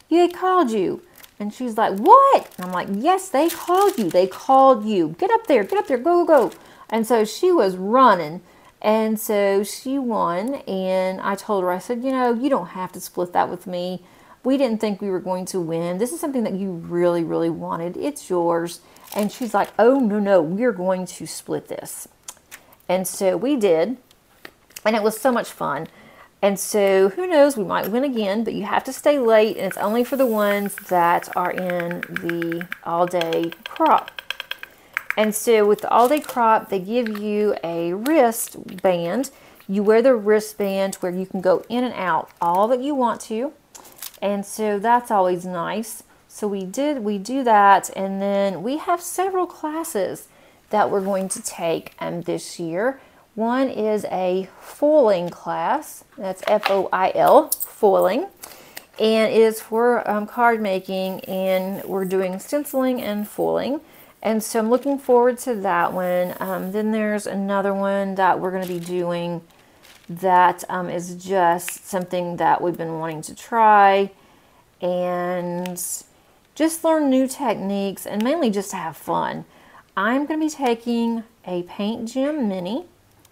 they called you. And she's like, what? And I'm like, yes, they called you. They called you. Get up there, go, go, go. And so she was running. And so she won, and I told her, I said, you know, you don't have to split that with me. We didn't think we were going to win. This is something that you really, really wanted. It's yours. And she's like, oh, no, we're going to split this. And so we did, and it was so much fun. And so who knows, we might win again, but you have to stay late, and it's only for the ones that are in the all-day crop. And so with the all-day crop, they give you a wristband. You wear the wristband where you can go in and out all that you want to. And so that's always nice. So we do that, and then we have several classes that we're going to take this year. One is a foiling class. That's F-O-I-L, foiling. And it is for card making, and we're doing stenciling and foiling. And so I'm looking forward to that one. Then there's another one that we're going to be doing that is just something that we've been wanting to try and just learn new techniques, and mainly just to have fun. I'm going to be taking a Paint Gym Mini.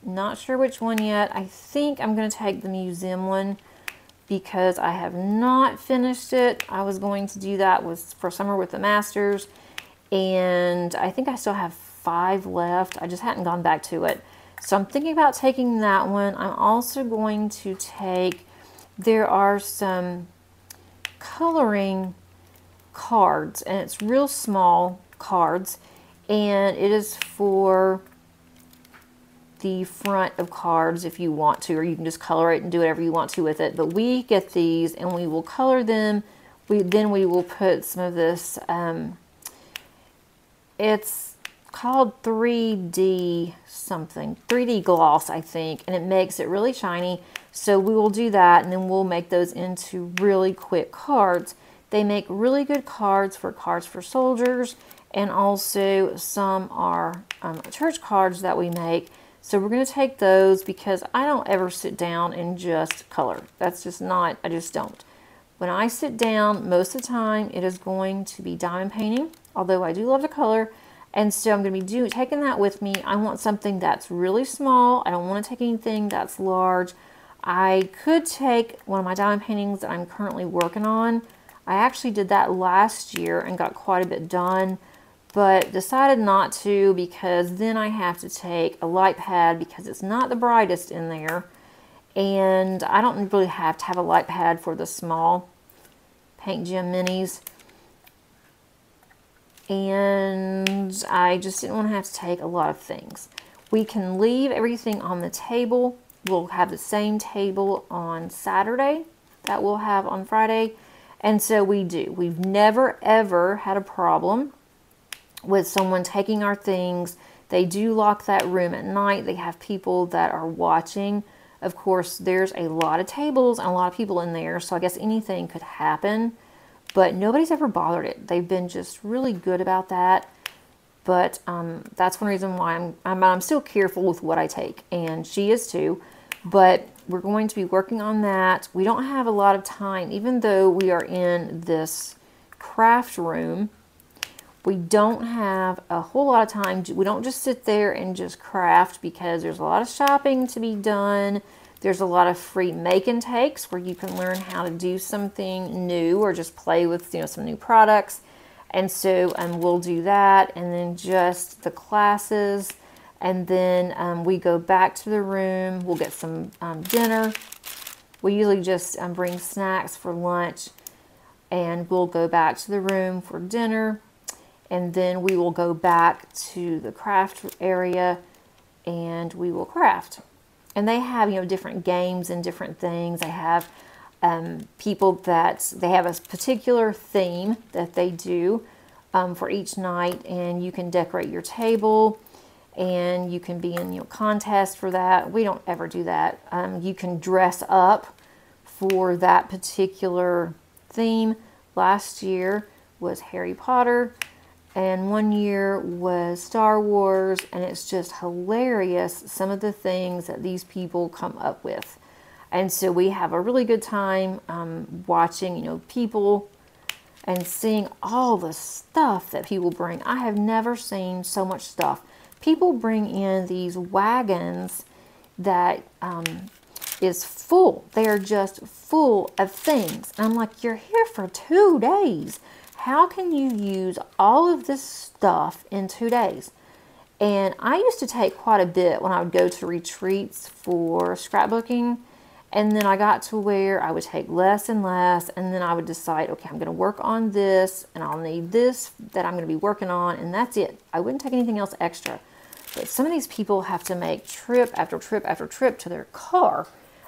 Not sure which one yet. I think I'm going to take the museum one because I have not finished it. I was going to do that for summer with the masters. And I think I still have 5 left. I just hadn't gone back to it. So I'm thinking about taking that one. I'm also going to take, there are some coloring cards, and it's real small cards, and it is for the front of cards if you want to, or you can just color it and do whatever you want to with it. But we get these and we will color them. Then we will put some of this, it's called 3D something, 3D gloss, I think, and it makes it really shiny. So we will do that, and then we'll make those into really quick cards. They make really good cards for soldiers, and also some are church cards that we make. So we're going to take those because I don't ever sit down and just color. That's just not, I just don't. When I sit down, most of the time it is going to be diamond painting, although I do love to color. And so I'm going to be taking that with me. I want something that's really small. I don't want to take anything that's large. I could take one of my diamond paintings that I'm currently working on. I actually did that last year and got quite a bit done, but decided not to because then I have to take a light pad because it's not the brightest in there, and I don't really have to have a light pad for the small Paint Gem minis, and I just didn't want to have to take a lot of things. We can leave everything on the table. We'll have the same table on Saturday that we'll have on Friday, and so we do. We've never ever had a problem with someone taking our things. They do lock that room at night. They have people that are watching. Of course, there's a lot of tables and a lot of people in there, so I guess anything could happen, but nobody's ever bothered it. They've been just really good about that. But that's one reason why I'm still careful with what I take, and she is too. But we're going to be working on that. We don't have a lot of time, even though we are in this craft room. We don't have a whole lot of time. We don't just sit there and just craft because there's a lot of shopping to be done. There's a lot of free make and takes where you can learn how to do something new or just play with, you know, some new products. And so we'll do that, and then just the classes, and then we go back to the room. We'll get some dinner. We usually just bring snacks for lunch, and we'll go back to the room for dinner. And then we will go back to the craft area and we will craft. And they have, you know, different games and different things. They have people that, they have a particular theme that they do for each night, and you can decorate your table and you can be in, you know, contest for that. We don't ever do that. You can dress up for that particular theme. Last year was Harry Potter, and one year was Star Wars, and it's just hilarious some of the things that these people come up with. And so we have a really good time watching, you know, people and seeing all the stuff that people bring. I have never seen so much stuff. People bring in these wagons that is full. They are just full of things. And I'm like, you're here for 2 days. How can you use all of this stuff in 2 days? And I used to take quite a bit when I would go to retreats for scrapbooking. And then I got to where I would take less and less. And then I would decide, okay, I'm going to work on this, and I'll need this that I'm going to be working on. And that's it. I wouldn't take anything else extra. But some of these people have to make trip after trip after trip to their car.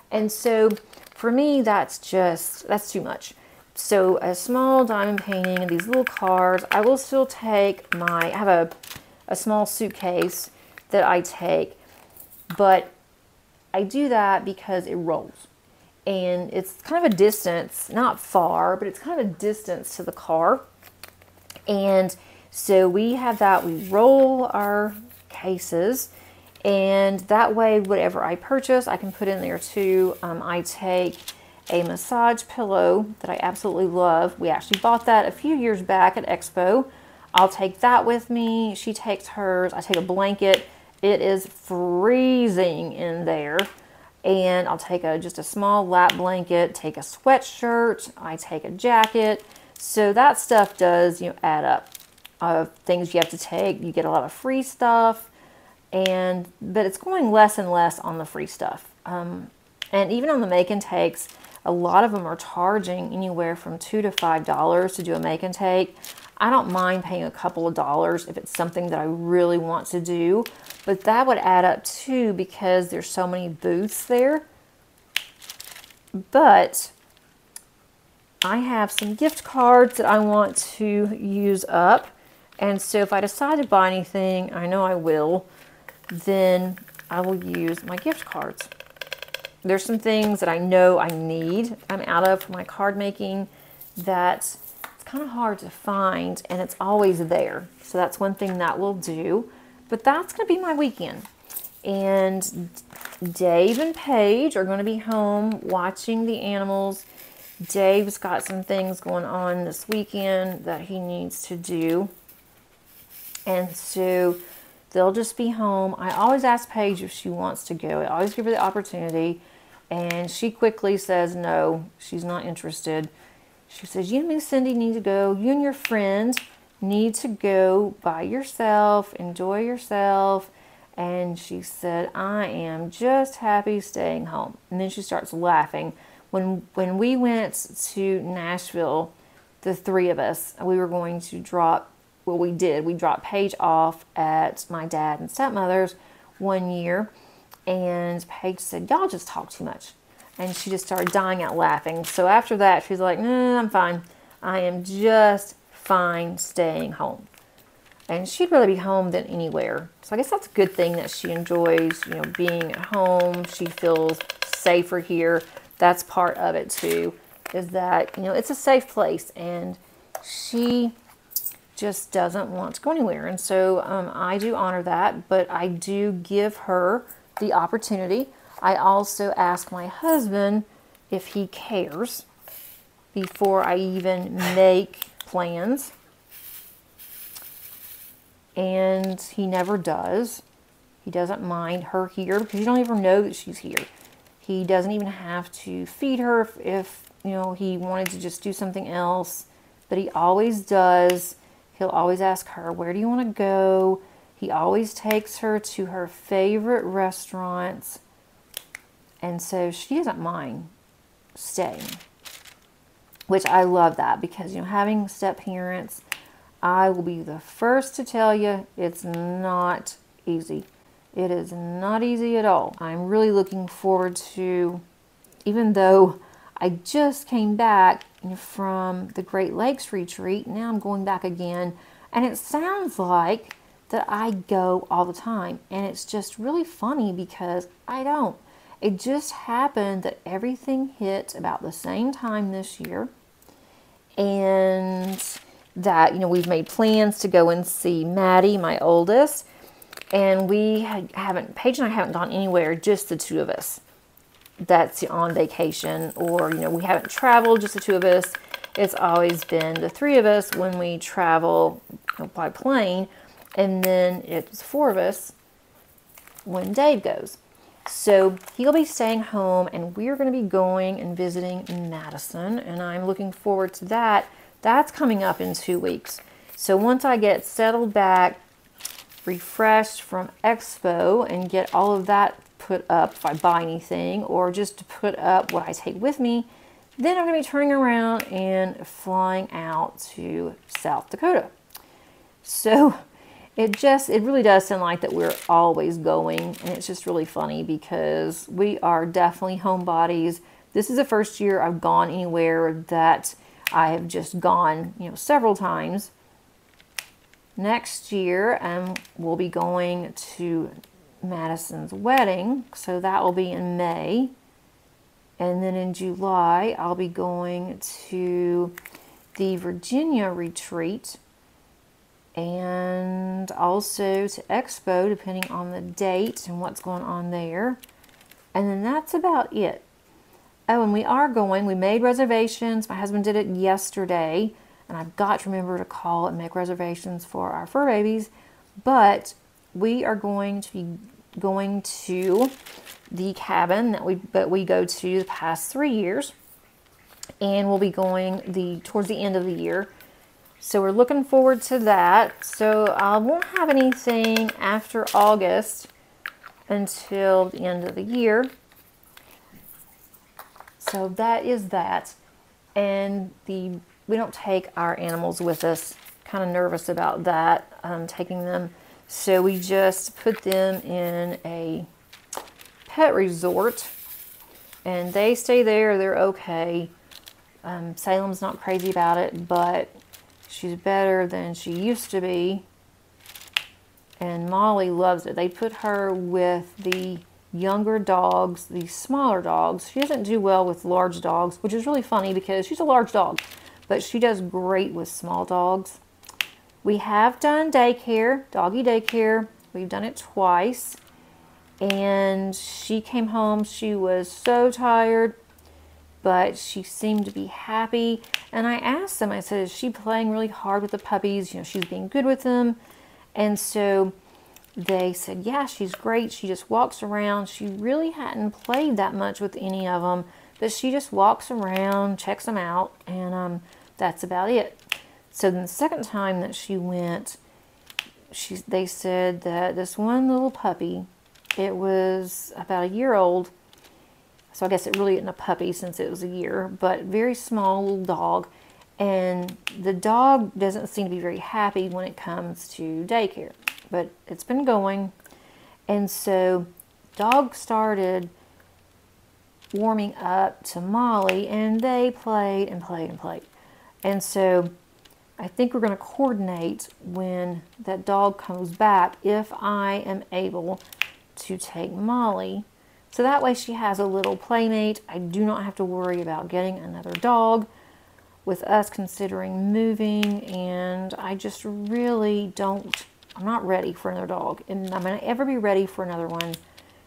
And so for me, that's too much. So a small diamond painting and these little cards, I will still take I have a small suitcase that I take, but I do that because it rolls. And it's kind of a distance, not far, but it's kind of a distance to the car. And so we have that, we roll our cases, and that way whatever I purchase, I can put in there too. I take a massage pillow that I absolutely love. We actually bought that a few years back at Expo. I'll take that with me. She takes hers. I take a blanket. It is freezing in there. And I'll take just a small lap blanket, take a sweatshirt, I take a jacket. So that stuff does, you know, add up. of things you have to take. You get a lot of free stuff, but it's going less and less on the free stuff. And even on the make and takes, a lot of them are charging anywhere from $2 to $5 to do a make and take. I don't mind paying a couple of dollars if it's something that I really want to do, but that would add up too because there's so many booths there. But I have some gift cards that I want to use up, and so if I decide to buy anything, I know I will, then I will use my gift cards. There's some things that I know I need, I'm out of for my card making, that it's kind of hard to find, and it's always there. So that's one thing that we'll do. But that's going to be my weekend. And Dave and Paige are going to be home watching the animals. Dave's got some things going on this weekend that he needs to do. And so they'll just be home. I always ask Paige if she wants to go. I always give her the opportunity. And she quickly says no, she's not interested. She says, you and me, Cindy, need to go. You and your friend need to go by yourself, enjoy yourself. And she said, I am just happy staying home. And then she starts laughing. When we went to Nashville, the three of us, we were going to drop, well, we did. We dropped Paige off at my dad and stepmother's one year. And Paige said, y'all just talk too much. And she just started dying out laughing. So after that, she's like, no, I'm fine. I am just fine staying home. And she'd rather be home than anywhere. So I guess that's a good thing that she enjoys, you know, being at home. She feels safer here. That's part of it too, is that, you know, it's a safe place. And she just doesn't want to go anywhere. And so I do honor that, but I do give her the opportunity. I also ask my husband if he cares before I even make plans. And he never does. He doesn't mind her here because you don't even know that she's here. He doesn't even have to feed her if you know, he wanted to just do something else, but he always does. He'll always ask her, where do you want to go? He always takes her to her favorite restaurants. And so she doesn't mind staying, which I love that because, you know, having step parents, I will be the first to tell you it's not easy. It is not easy at all. I'm really looking forward to, even though I just came back from the Great Lakes retreat, now I'm going back again, and it sounds like that I go all the time, and it's just really funny because I don't. It just happened that everything hit about the same time this year, and that, you know, we've made plans to go and see Maddie, my oldest, and we haven't, Paige and I haven't gone anywhere, just the two of us. That's on vacation, or, you know, we haven't traveled, just the two of us. It's always been the three of us when we travel, you know, by plane, and then it's four of us when Dave goes. So he'll be staying home, and we're going to be going and visiting Madison, and I'm looking forward to that. That's coming up in 2 weeks. So once I get settled back, refreshed from Expo, and get all of that put up, if I buy anything, or just to put up what I take with me, then I'm going to be turning around and flying out to South Dakota. So it really does sound like that we're always going, and it's just really funny because we are definitely homebodies. This is the first year I've gone anywhere that I have just gone, you know, several times. Next year, we'll be going to Madison's wedding, so that will be in May. And then in July, I'll be going to the Virginia retreat, and also to Expo, depending on the date and what's going on there. And then that's about it. Oh, and we are going, we made reservations. My husband did it yesterday, and I've got to remember to call and make reservations for our fur babies. But we are going to be going to the cabin that we go to the past 3 years, and we'll be going towards the end of the year. So we're looking forward to that. So I won't have anything after August until the end of the year. So that is that. And we don't take our animals with us. Kind of nervous about that, taking them. So we just put them in a pet resort, and they stay there. They're okay. Salem's not crazy about it, but she's better than she used to be. And Molly loves it. They put her with the younger dogs, the smaller dogs. She doesn't do well with large dogs, which is really funny because she's a large dog, but she does great with small dogs. We have done daycare, doggy daycare. We've done it twice. And she came home. She was so tired, but she seemed to be happy. And I asked them, I said, is she playing really hard with the puppies? You know, she's being good with them. And so they said, yeah, she's great. She just walks around. She really hadn't played that much with any of them, but she just walks around, checks them out, and that's about it. So then the second time that she went, they said that this one little puppy, it was about a year old, so I guess it really isn't a puppy since it was a year, but very small little dog, and the dog doesn't seem to be very happy when it comes to daycare, but it's been going, and so dog started warming up to Molly, and they played and played and played, and so I think we're going to coordinate when that dog comes back if I am able to take Molly. So that way she has a little playmate. I do not have to worry about getting another dog with us considering moving, and I just really don't, I'm not ready for another dog, and I'm going to ever be ready for another one.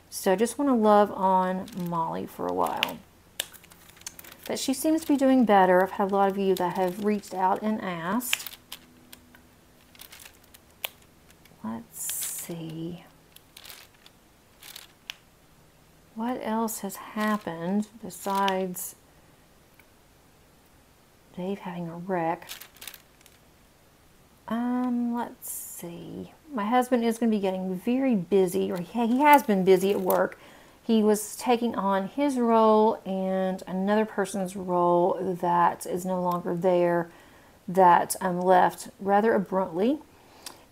So I just want to love on Molly for a while. But she seems to be doing better. I've had a lot of you that have reached out and asked. Let's see. What else has happened besides Dave having a wreck? Let's see. My husband is going to be getting very busy, or he has been busy at work. He was taking on his role and another person's role that is no longer there, that left rather abruptly.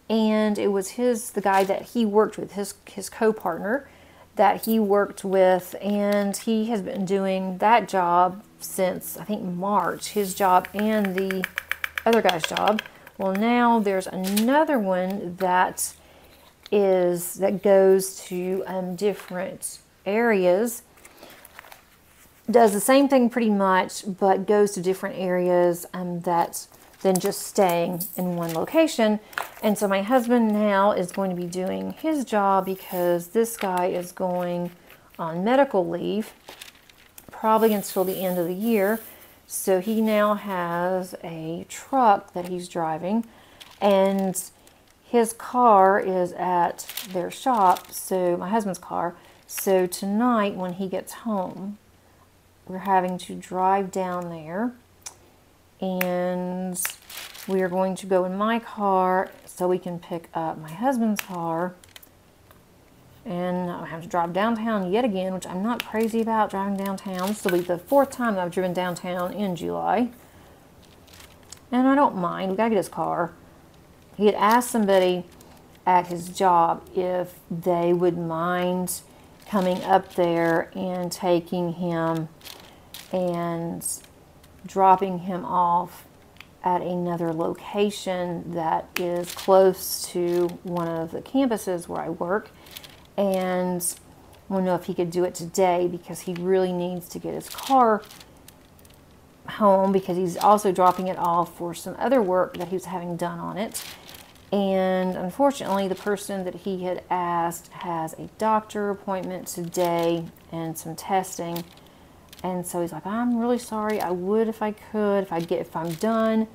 And it was the guy that he worked with, his co-partner that he worked with, and he has been doing that job since, I think, March, his job and the other guy's job. Well, now there's another one that goes to different areas, does the same thing pretty much, but goes to different areas than just staying in one location. And so my husband now is going to be doing his job because this guy is going on medical leave probably until the end of the year. So he now has a truck that he's driving, and his car is at their shop, so my husband's car. So tonight when he gets home, we're having to drive down there, and we are going to go in my car so we can pick up my husband's car. And I have to drive downtown yet again, which I'm not crazy about driving downtown. This will be the 4th time that I've driven downtown in July. And I don't mind. We gotta get his car. He had asked somebody at his job if they would mind coming up there and taking him and dropping him off at another location that is close to one of the campuses where I work. And I don't know if he could do it today because he really needs to get his car home, because he's also dropping it off for some other work that he was having done on it. And unfortunately, the person that he had asked has a doctor appointment today and some testing. And so he's like, I'm really sorry. I would if I could. If I'm done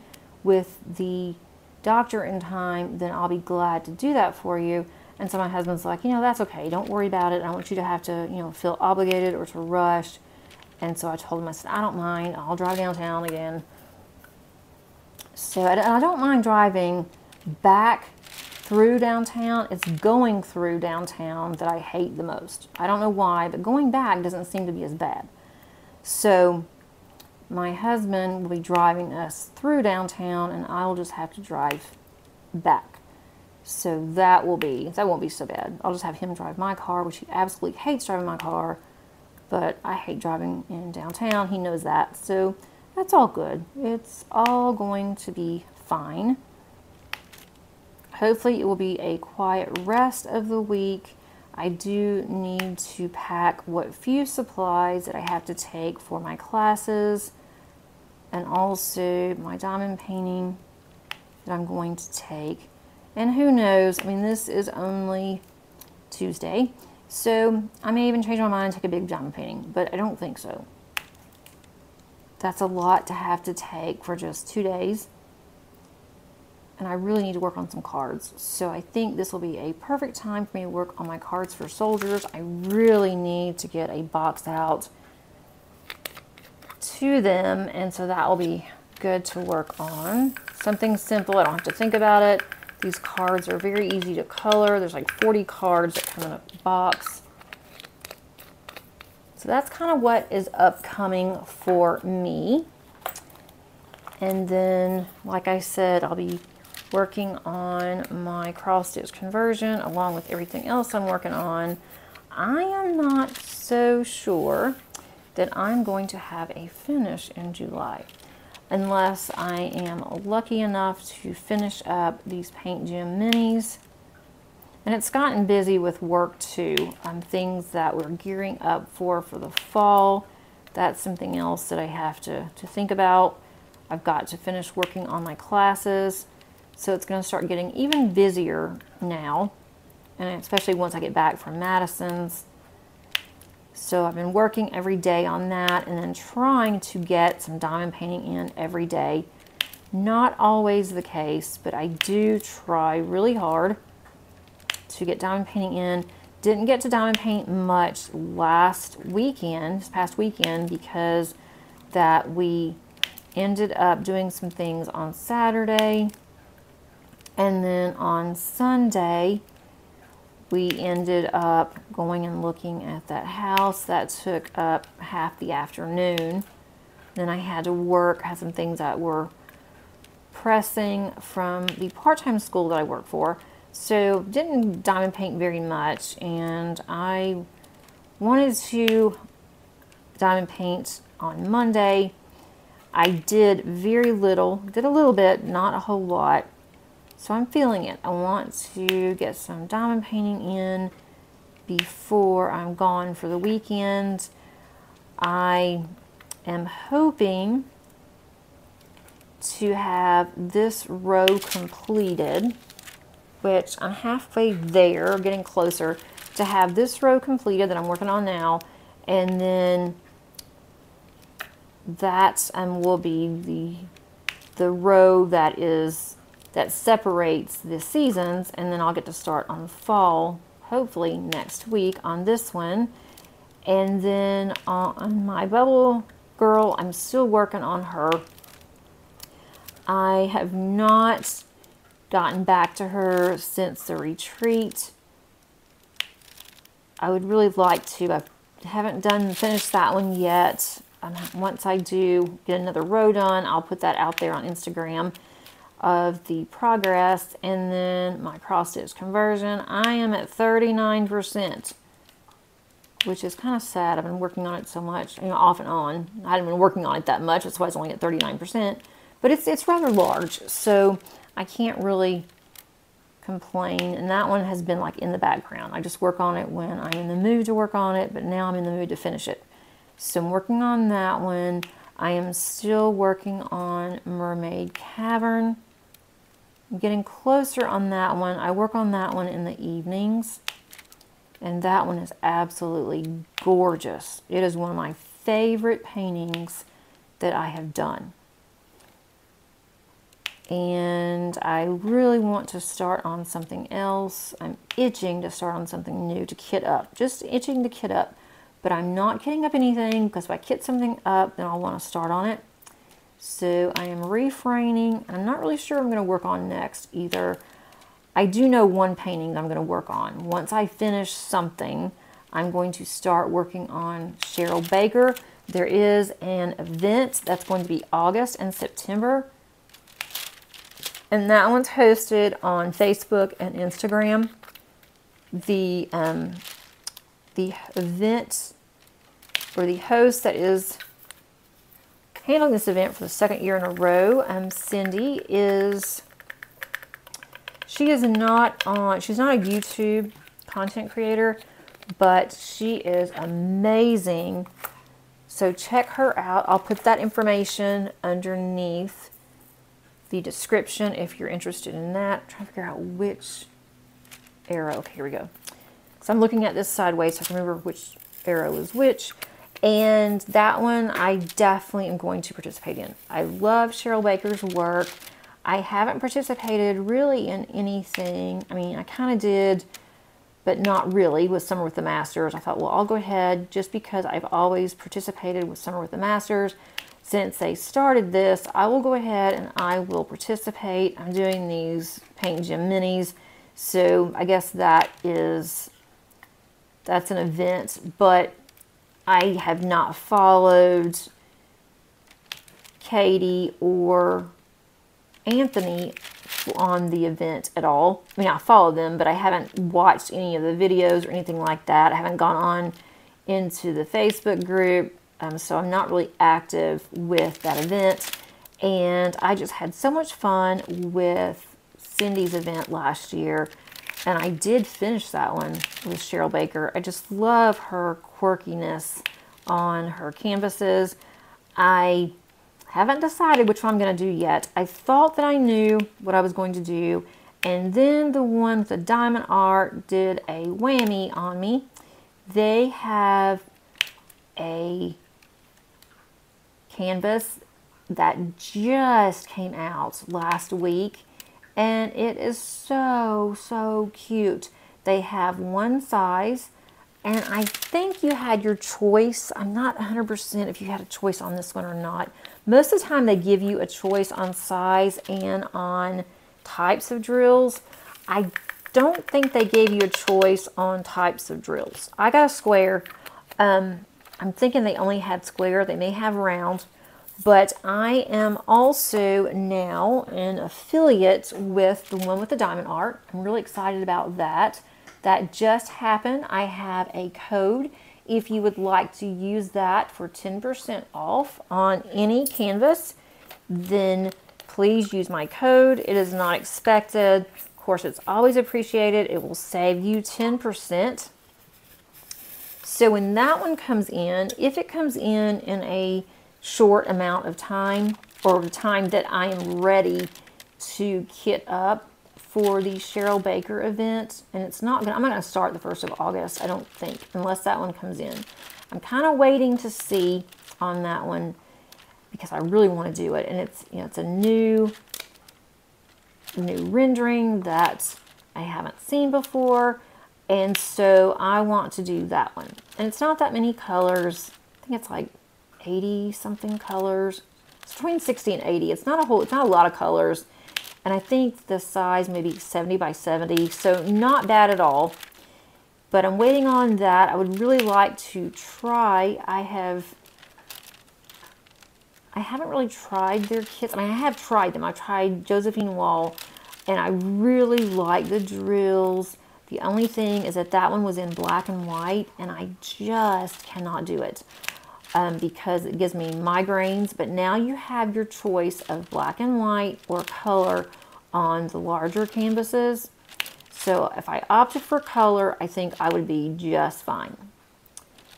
with the doctor in time, then I'll be glad to do that for you. And so my husband's like, that's okay. Don't worry about it. I don't want you to have to, feel obligated or to rush. And so I told him, I said, I don't mind. I'll drive downtown again. So I don't mind driving back through downtown. It's going through downtown that I hate the most. I don't know why, but going back doesn't seem to be as bad. So my husband will be driving us through downtown, and I'll just have to drive back. So that won't be so bad. I'll just have him drive my car, which he absolutely hates driving my car, but I hate driving in downtown. He knows that. So that's all good. It's all going to be fine. Hopefully it will be a quiet rest of the week. I do need to pack what few supplies that I have to take for my classes, and also my diamond painting that I'm going to take. And who knows, I mean, this is only Tuesday, so I may even change my mind and take a big diamond painting, but I don't think so. That's a lot to have to take for just 2 days. And I really need to work on some cards. So I think this will be a perfect time for me to work on my cards for soldiers. I really need to get a box out to them, and so that will be good to work on. Something simple, I don't have to think about it. These cards are very easy to color. There's like 40 cards that come in a box. So that's kind of what is upcoming for me. And then, like I said, I'll be working on my cross stitch conversion along with everything else I'm working on. I am not so sure that I'm going to have a finish in July, unless I am lucky enough to finish up these Paint Gym minis. And it's gotten busy with work too, things that we're gearing up for the fall. That's something else that I have to think about. I've got to finish working on my classes, so it's going to start getting even busier now, and especially once I get back from Madison's. So I've been working every day on that, and then trying to get some diamond painting in every day. Not always the case, but I do try really hard to get diamond painting in. Didn't get to diamond paint much this past weekend, because that we ended up doing some things on Saturday, and then on Sunday we ended up going and looking at that house. That took up half the afternoon. Then I had to work, had some things that were pressing from the part-time school that I work for. So didn't diamond paint very much, and I wanted to diamond paint on Monday. I did very little, did a little bit, not a whole lot. So I'm feeling it. I want to get some diamond painting in before I'm gone for the weekend. I am hoping to have this row completed, which I'm halfway there, getting closer to have this row completed that I'm working on now, and then that will be the row that separates the seasons, and then I'll get to start on fall, hopefully next week on this one. And then on my bubble girl, I'm still working on her. I have not gotten back to her since the retreat. I would really like to. I haven't finished that one yet. Once I do get another row done, I'll put that out there on Instagram of the progress. And then my cross stitch conversion, I am at 39%, which is kind of sad. I've been working on it so much, off and on. I hadn't been working on it that much. That's why it's only at 39%, but it's rather large, so I can't really complain. And that one has been like in the background. I just work on it when I'm in the mood to work on it, but now I'm in the mood to finish it. So I'm working on that one. I am still working on Mermaid Cavern. I'm getting closer on that one. I work on that one in the evenings, and that one is absolutely gorgeous. It is one of my favorite paintings that I have done. And I really want to start on something else. I'm itching to start on something new to kit up. Just itching to kit up. But I'm not kitting up anything, because if I kit something up, then I'll want to start on it. So I am refraining. I'm not really sure what I'm going to work on next either. I do know one painting that I'm going to work on. Once I finish something, I'm going to start working on Cheryl Baker. There is an event that's going to be August and September. And that one's hosted on Facebook and Instagram. The event, or the host that is handling this event for the second year in a row, Cindy, she's not a YouTube content creator, but she is amazing. So check her out. I'll put that information underneath the description if you're interested in that. I'm trying to figure out which arrow. Okay, here we go. So I'm looking at this sideways so I can remember which arrow is which. And that one I definitely am going to participate in. I love Cheryl Baker's work. I haven't participated really in anything. I mean, I kind of did, but not really, with Summer with the Masters. I thought, well, I'll go ahead, just because I've always participated with Summer with the Masters. Since they started this, I will go ahead and I will participate. I'm doing these Paint Gym Minis, so I guess that's an event, but I have not followed Katie or Anthony on the event at all. I mean, I follow them, but I haven't watched any of the videos or anything like that. I haven't gone on into the Facebook group, so I'm not really active with that event. And I just had so much fun with Cindy's event last year, and I did finish that one with Cheryl Baker. I just love her quirkiness on her canvases. I haven't decided which one I'm going to do yet. I thought that I knew what I was going to do, and then the one with the diamond art did a whammy on me. They have a canvas that just came out last week, and it is so cute. They have one size, and I think you had your choice. I'm not 100% if you had a choice on this one or not. Most of the time they give you a choice on size and on types of drills. I don't think they gave you a choice on types of drills. I got a square. I'm thinking they only had square. They may have round. But I am also now an affiliate with the one with the diamond art. I'm really excited about that. That just happened. I have a code if you would like to use that for 10% off on any canvas. Then please use my code. It is not expected. Of course, it's always appreciated. It will save you 10%. So when that one comes in, if it comes in a short amount of time, or the time that I am ready to kit up for the Cheryl Baker event, and I'm not going to start the 1st of August, I don't think, unless that one comes in. I'm kind of waiting to see on that one because I really want to do it, and it's a new rendering that I haven't seen before, and so I want to do that one. And it's not that many colors. I think it's like 80 something colors. It's between 60 and 80. It's not a lot of colors. And I think the size may be 70 by 70, so not bad at all. But I'm waiting on that. I would really like to try. I haven't really tried their kits. I mean, I have tried them. I tried Josephine Wall, and I really like the drills. The only thing is that one was in black and white, and I just cannot do it. Because it gives me migraines, but now you have your choice of black and white or color on the larger canvases. So if I opted for color, I think I would be just fine.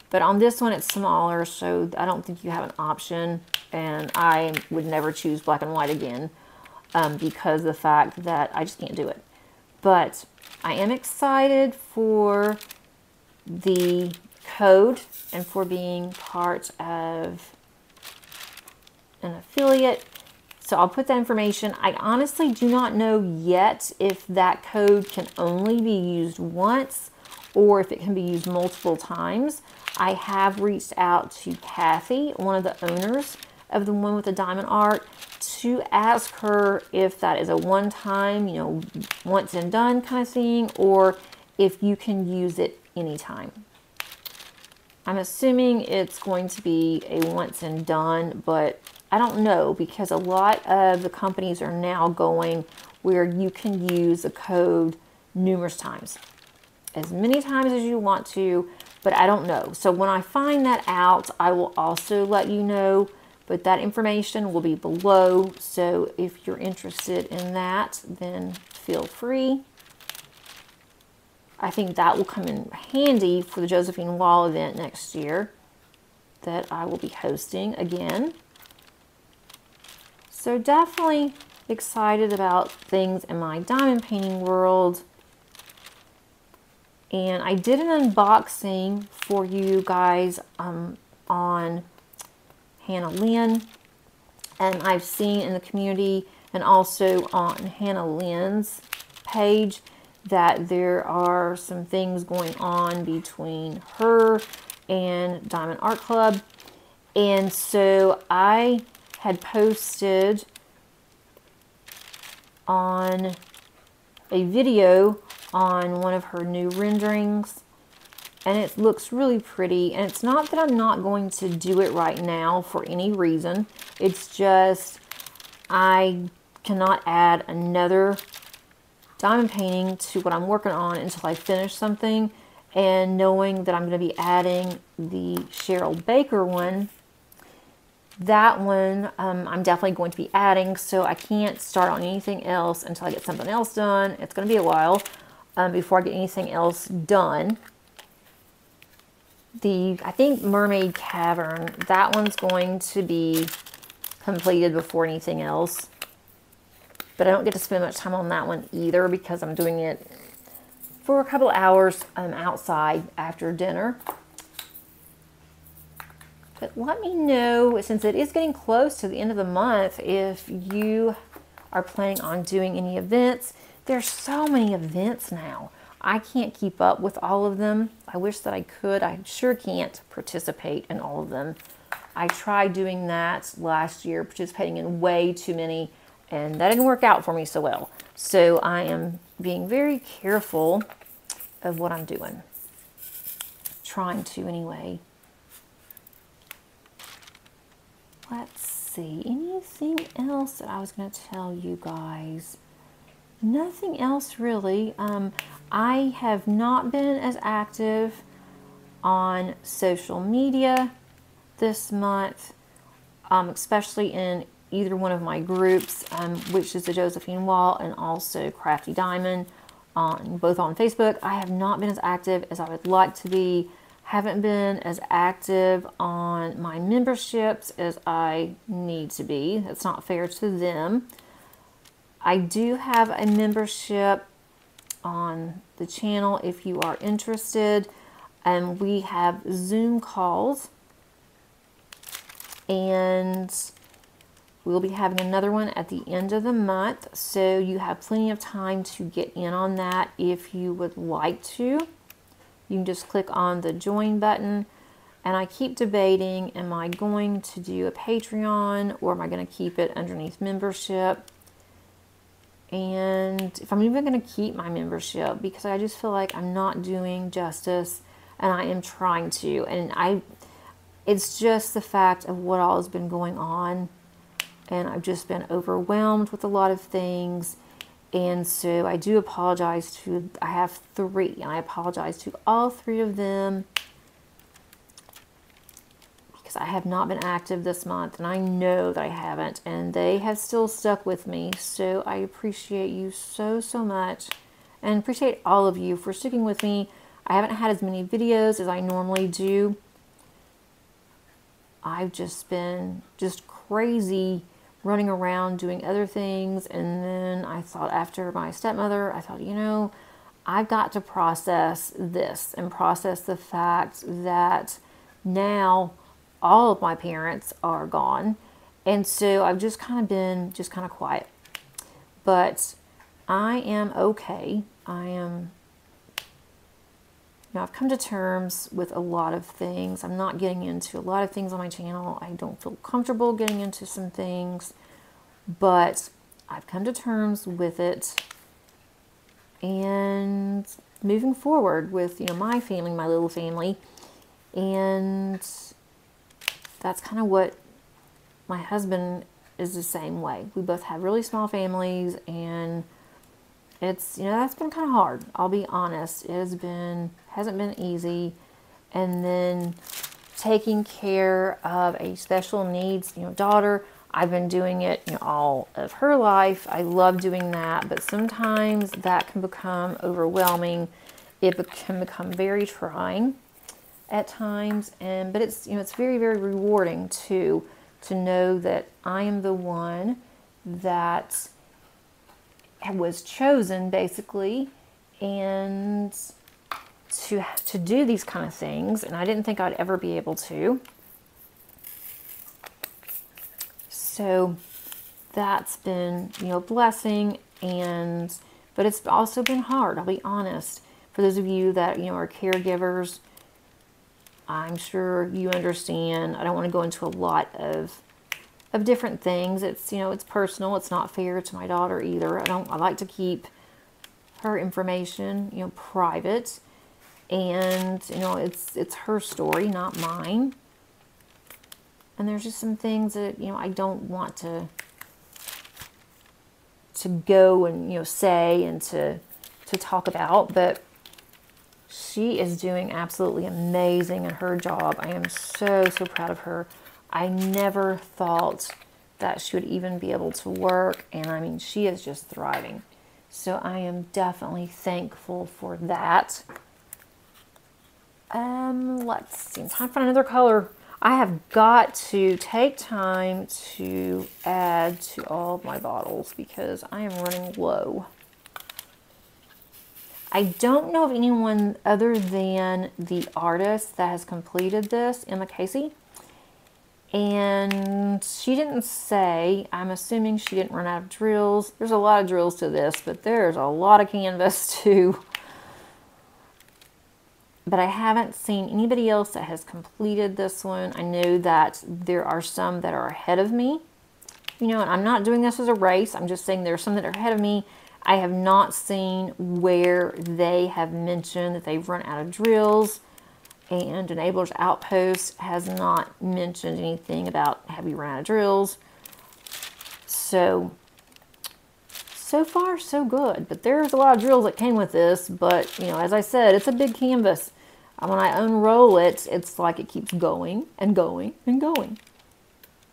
But on this one, it's smaller, so I don't think you have an option, and I would never choose black and white again because of the fact that I just can't do it. But I am excited for the code and for being part of an affiliate. So I'll put that information. I honestly do not know yet if that code can only be used once or if it can be used multiple times. I have reached out to Kathy, one of the owners of the one with the diamond art to ask her if that is a one-time, you know, once and done kind of thing, or if you can use it anytime. I'm assuming it's going to be a once and done, but I don't know, because a lot of the companies are now going where you can use a code numerous times, as many times as you want to, but I don't know. So when I find that out, I will also let you know, but that information will be below. So if you're interested in that, then feel free. I think that will come in handy for the Josephine Wall event next year that I will be hosting again. So definitely excited about things in my diamond painting world. And I did an unboxing for you guys on Hannah Lynn, and I've seen in the community and also on Hannah Lynn's page that there are some things going on between her and Diamond Art Club. And so I had posted on a video on one of her new renderings, and it looks really pretty. And it's not that I'm not going to do it right now for any reason. It's just I cannot add another diamond painting to what I'm working on until I finish something. And knowing that I'm going to be adding the Cheryl Baker one, that one I'm definitely going to be adding, so I can't start on anything else until I get something else done. It's going to be a while before I get anything else done. I think Mermaid Cavern, that one's going to be completed before anything else. But I don't get to spend much time on that one either, because I'm doing it for a couple of hours outside after dinner. But let me know, since it is getting close to the end of the month, if you are planning on doing any events. There's so many events now. I can't keep up with all of them. I wish that I could. I sure can't participate in all of them. I tried doing that last year, participating in way too many, and that didn't work out for me so well. So I am being very careful of what I'm doing. Trying to anyway. Let's see, anything else that I was going to tell you guys? Nothing else really. I have not been as active on social media this month, especially in either one of my groups, which is the Josephine Wall and also Crafty Diamond, both on Facebook. I have not been as active as I would like to be. Haven't been as active on my memberships as I need to be. That's not fair to them. I do have a membership on the channel if you are interested, and we have Zoom calls, and we'll be having another one at the end of the month, so you have plenty of time to get in on that if you would like to. You can just click on the join button, and I keep debating, am I going to do a Patreon or am I going to keep it underneath membership? And if I'm even going to keep my membership, because I just feel like I'm not doing justice, and I am trying to, and it's just the fact of what all has been going on, and I've just been overwhelmed with a lot of things. And so I do apologize to, I have 3, and I apologize to all 3 of them, because I have not been active this month, and I know that I haven't, and they have still stuck with me. So I appreciate you so, so much, and appreciate all of you for sticking with me. I haven't had as many videos as I normally do. I've just been crazy, running around doing other things. And then I thought, after my stepmother, I thought, you know, I've got to process this and process the fact that now all of my parents are gone. And so I've just kind of been kind of quiet, but I am okay. I am know, I've come to terms with a lot of things. I'm not getting into a lot of things on my channel. I don't feel comfortable getting into some things, but I've come to terms with it and moving forward with, you know, my family, my little family. And that's kind of what my husband is the same way. We both have really small families, and it's, you know, that's been kind of hard. I'll be honest. It hasn't been easy. And then taking care of a special needs, you know, daughter. I've been doing it, you know, all of her life. I love doing that, but sometimes that can become overwhelming. It can become very trying at times, but it's, you know, it's very, very rewarding too, to know that I am the one that was chosen, basically, and to do these kind of things, and I didn't think I'd ever be able to. So that's been, you know, a blessing, but it's also been hard, I'll be honest. For those of you that, you know, are caregivers, I'm sure you understand. I don't want to go into a lot of different things. It's, you know, it's personal. It's not fair to my daughter either. I like to keep her information, you know, private, and, you know, it's her story, not mine. And there's just some things that, you know, I don't want to go and, you know, say and to talk about, but she is doing absolutely amazing in her job. I am so, so proud of her. I never thought that she would even be able to work, and I mean, she is just thriving. So I am definitely thankful for that. Let's see, time for another color. I have got to take time to add to all of my bottles because I am running low. I don't know of anyone other than the artist that has completed this, Emma Casey. And she didn't say, I'm assuming she didn't run out of drills. There's a lot of drills to this, but there's a lot of canvas too. But I haven't seen anybody else that has completed this one. I know that there are some that are ahead of me. You know, and I'm not doing this as a race. I'm just saying there are some that are ahead of me. I have not seen where they have mentioned that they've run out of drills, and Enabler's Outpost has not mentioned anything about have you run out of drills. So far so good, but there's a lot of drills that came with this, but you know, as I said, it's a big canvas. When I unroll it, it's like it keeps going and going and going.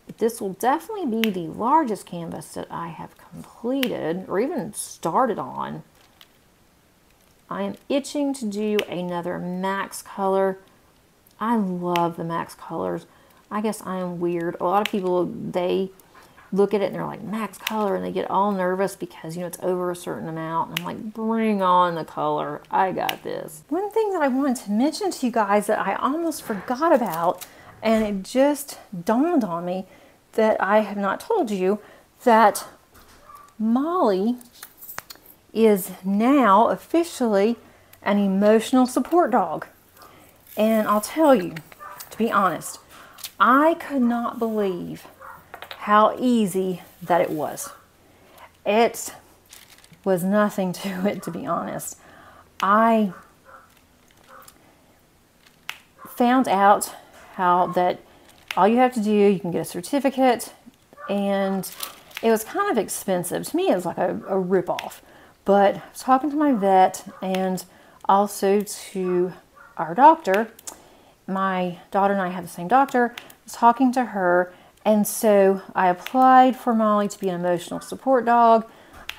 But this will definitely be the largest canvas that I have completed or even started on. I am itching to do another max color. I love the max colors. I guess I am weird. A lot of people, they look at it and they're like, max color, and they get all nervous because, you know, it's over a certain amount. And I'm like, bring on the color. I got this. One thing that I wanted to mention to you guys that I almost forgot about, and it just dawned on me that I have not told you, that Molly is now officially an emotional support dog. And I'll tell you, to be honest, I could not believe how easy that it was. It was nothing to it, to be honest. I found out how that all you have to do, you can get a certificate, and it was kind of expensive. To me, it was like a rip-off. But I was talking to my vet and also to our doctor. My daughter and I have the same doctor. I was talking to her, and so I applied for Molly to be an emotional support dog,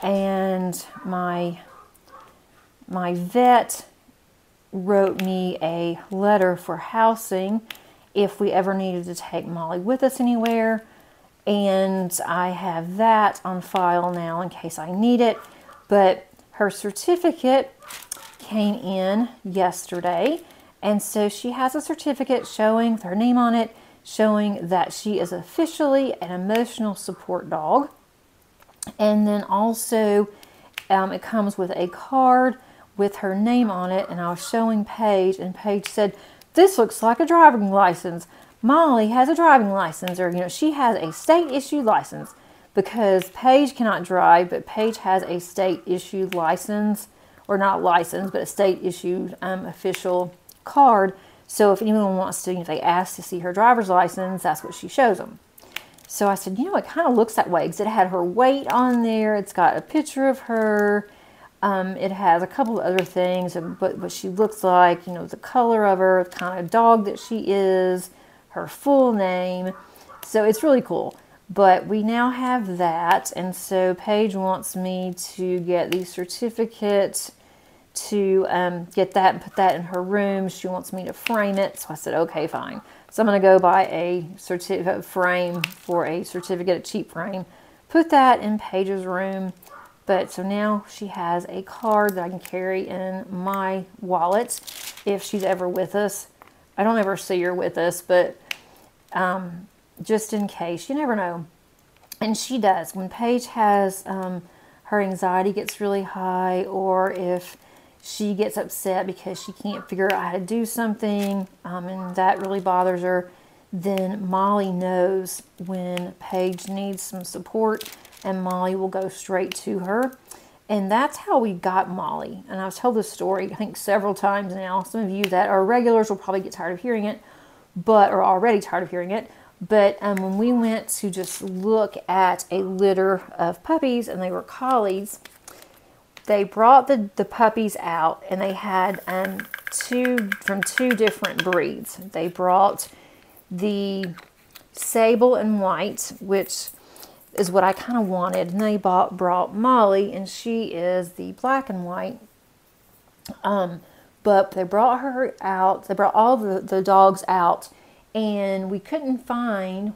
and my vet wrote me a letter for housing if we ever needed to take Molly with us anywhere, and I have that on file now in case I need it. But her certificate came in yesterday, and so she has a certificate showing with her name on it, showing that she is officially an emotional support dog. And then also it comes with a card with her name on it, and I was showing Paige, and Paige said, "This looks like a driving license. Molly has a driving license," or, you know, she has a state issued license, because Paige cannot drive, but Paige has a state issued license, or not license, but a state issued official card. So if anyone wants to, if they ask to see her driver's license, that's what she shows them. So I said, you know, it kind of looks that way, because it had her weight on there. It's got a picture of her. It has a couple of other things, what she looks like, you know, the color of her, the kind of dog that she is, her full name. So it's really cool. But we now have that, and so Paige wants me to get the certificate, to get that and put that in her room. She wants me to frame it, so I said, okay, fine. So I'm going to go buy a frame for a certificate, a cheap frame, put that in Paige's room. But so now she has a card that I can carry in my wallet if she's ever with us. I don't ever see her with us, but just in case, you never know. And she does. When Paige has, her anxiety gets really high, or if she gets upset because she can't figure out how to do something, and that really bothers her, then Molly knows when Paige needs some support, and Molly will go straight to her. And that's how we got Molly. And I've told this story, I think, several times now. Some of you that are regulars will probably get tired of hearing it, but are already tired of hearing it. But when we went to just look at a litter of puppies, and they were collies, they brought the puppies out, and they had from two different breeds. They brought the sable and white, which is what I kind of wanted, and they brought Molly, and she is the black and white. But they brought her out, they brought all the dogs out, and we couldn't find,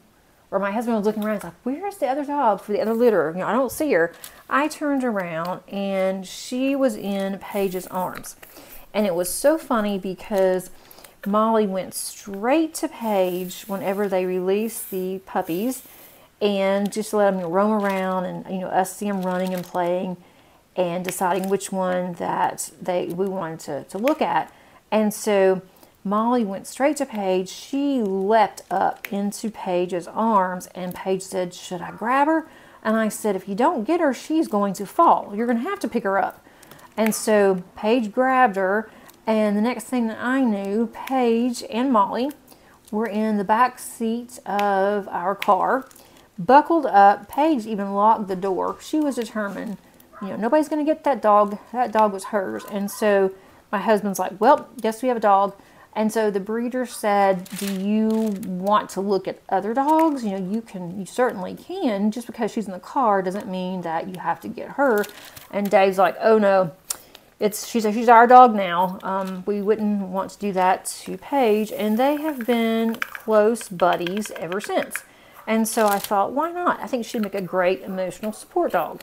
or my husband was looking around, he's like, where's the other dog for the other litter? You know, I don't see her. I turned around, and she was in Paige's arms. And it was so funny, because Molly went straight to Paige whenever they released the puppies, and just let them roam around, and, you know, us see them running and playing and deciding which one that we wanted to look at. And so Molly went straight to Paige. She leapt up into Paige's arms, and Paige said, should I grab her? And I said, if you don't get her, she's going to fall. You're going to have to pick her up. And so Paige grabbed her, and the next thing that I knew, Paige and Molly were in the back seat of our car, buckled up. Paige even locked the door. She was determined, you know, nobody's going to get that dog. That dog was hers. And so my husband's like, well, guess we have a dog. And so the breeder said, do you want to look at other dogs? You know, you certainly can. Just because she's in the car doesn't mean that you have to get her. And Dave's like, oh no, she's our dog now. We wouldn't want to do that to Paige. And they have been close buddies ever since. And so I thought, why not? I think she'd make a great emotional support dog.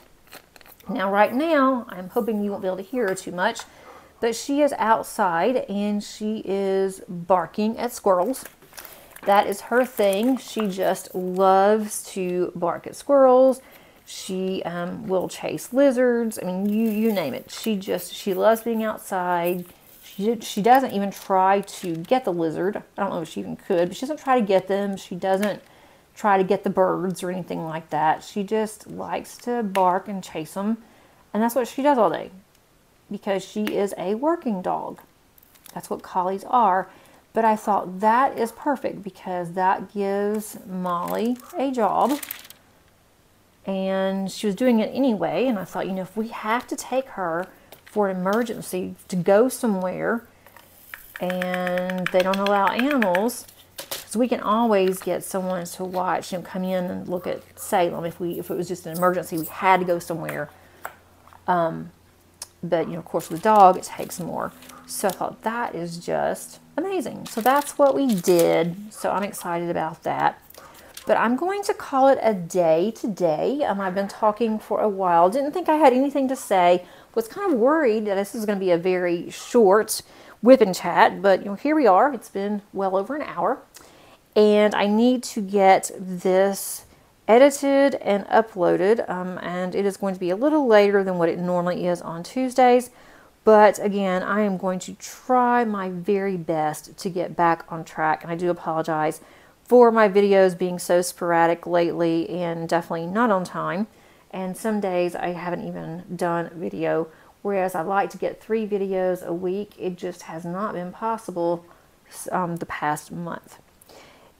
Now, right now, I'm hoping you won't be able to hear her too much, but she is outside, and she is barking at squirrels. That is her thing. She just loves to bark at squirrels. She will chase lizards. I mean, you name it. She loves being outside. She doesn't even try to get the lizard. I don't know if she even could, but she doesn't try to get them. She doesn't try to get the birds or anything like that. She just likes to bark and chase them, and that's what she does all day, because she is a working dog. That's what collies are. But I thought that is perfect, because that gives Molly a job, and she was doing it anyway. And I thought, you know, if we have to take her for an emergency to go somewhere and they don't allow animals, so we can always get someone to watch and come in and look at Salem if it was just an emergency, we had to go somewhere. But, you know, of course, with dog, it takes more. So I thought that is just amazing. So that's what we did. So I'm excited about that. But I'm going to call it a day today. I've been talking for a while. Didn't think I had anything to say. Was kind of worried that this is going to be a very short whip and chat. But, you know, here we are. It's been well over an hour. And I need to get this edited and uploaded, and it is going to be a little later than what it normally is on Tuesdays, But again, I am going to try my very best to get back on track. And I do apologize for my videos being so sporadic lately and definitely not on time. And some days I haven't even done video, whereas I like to get 3 videos a week. It just has not been possible the past month.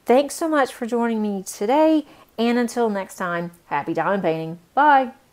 Thanks so much for joining me today, and until next time, happy diamond painting. Bye!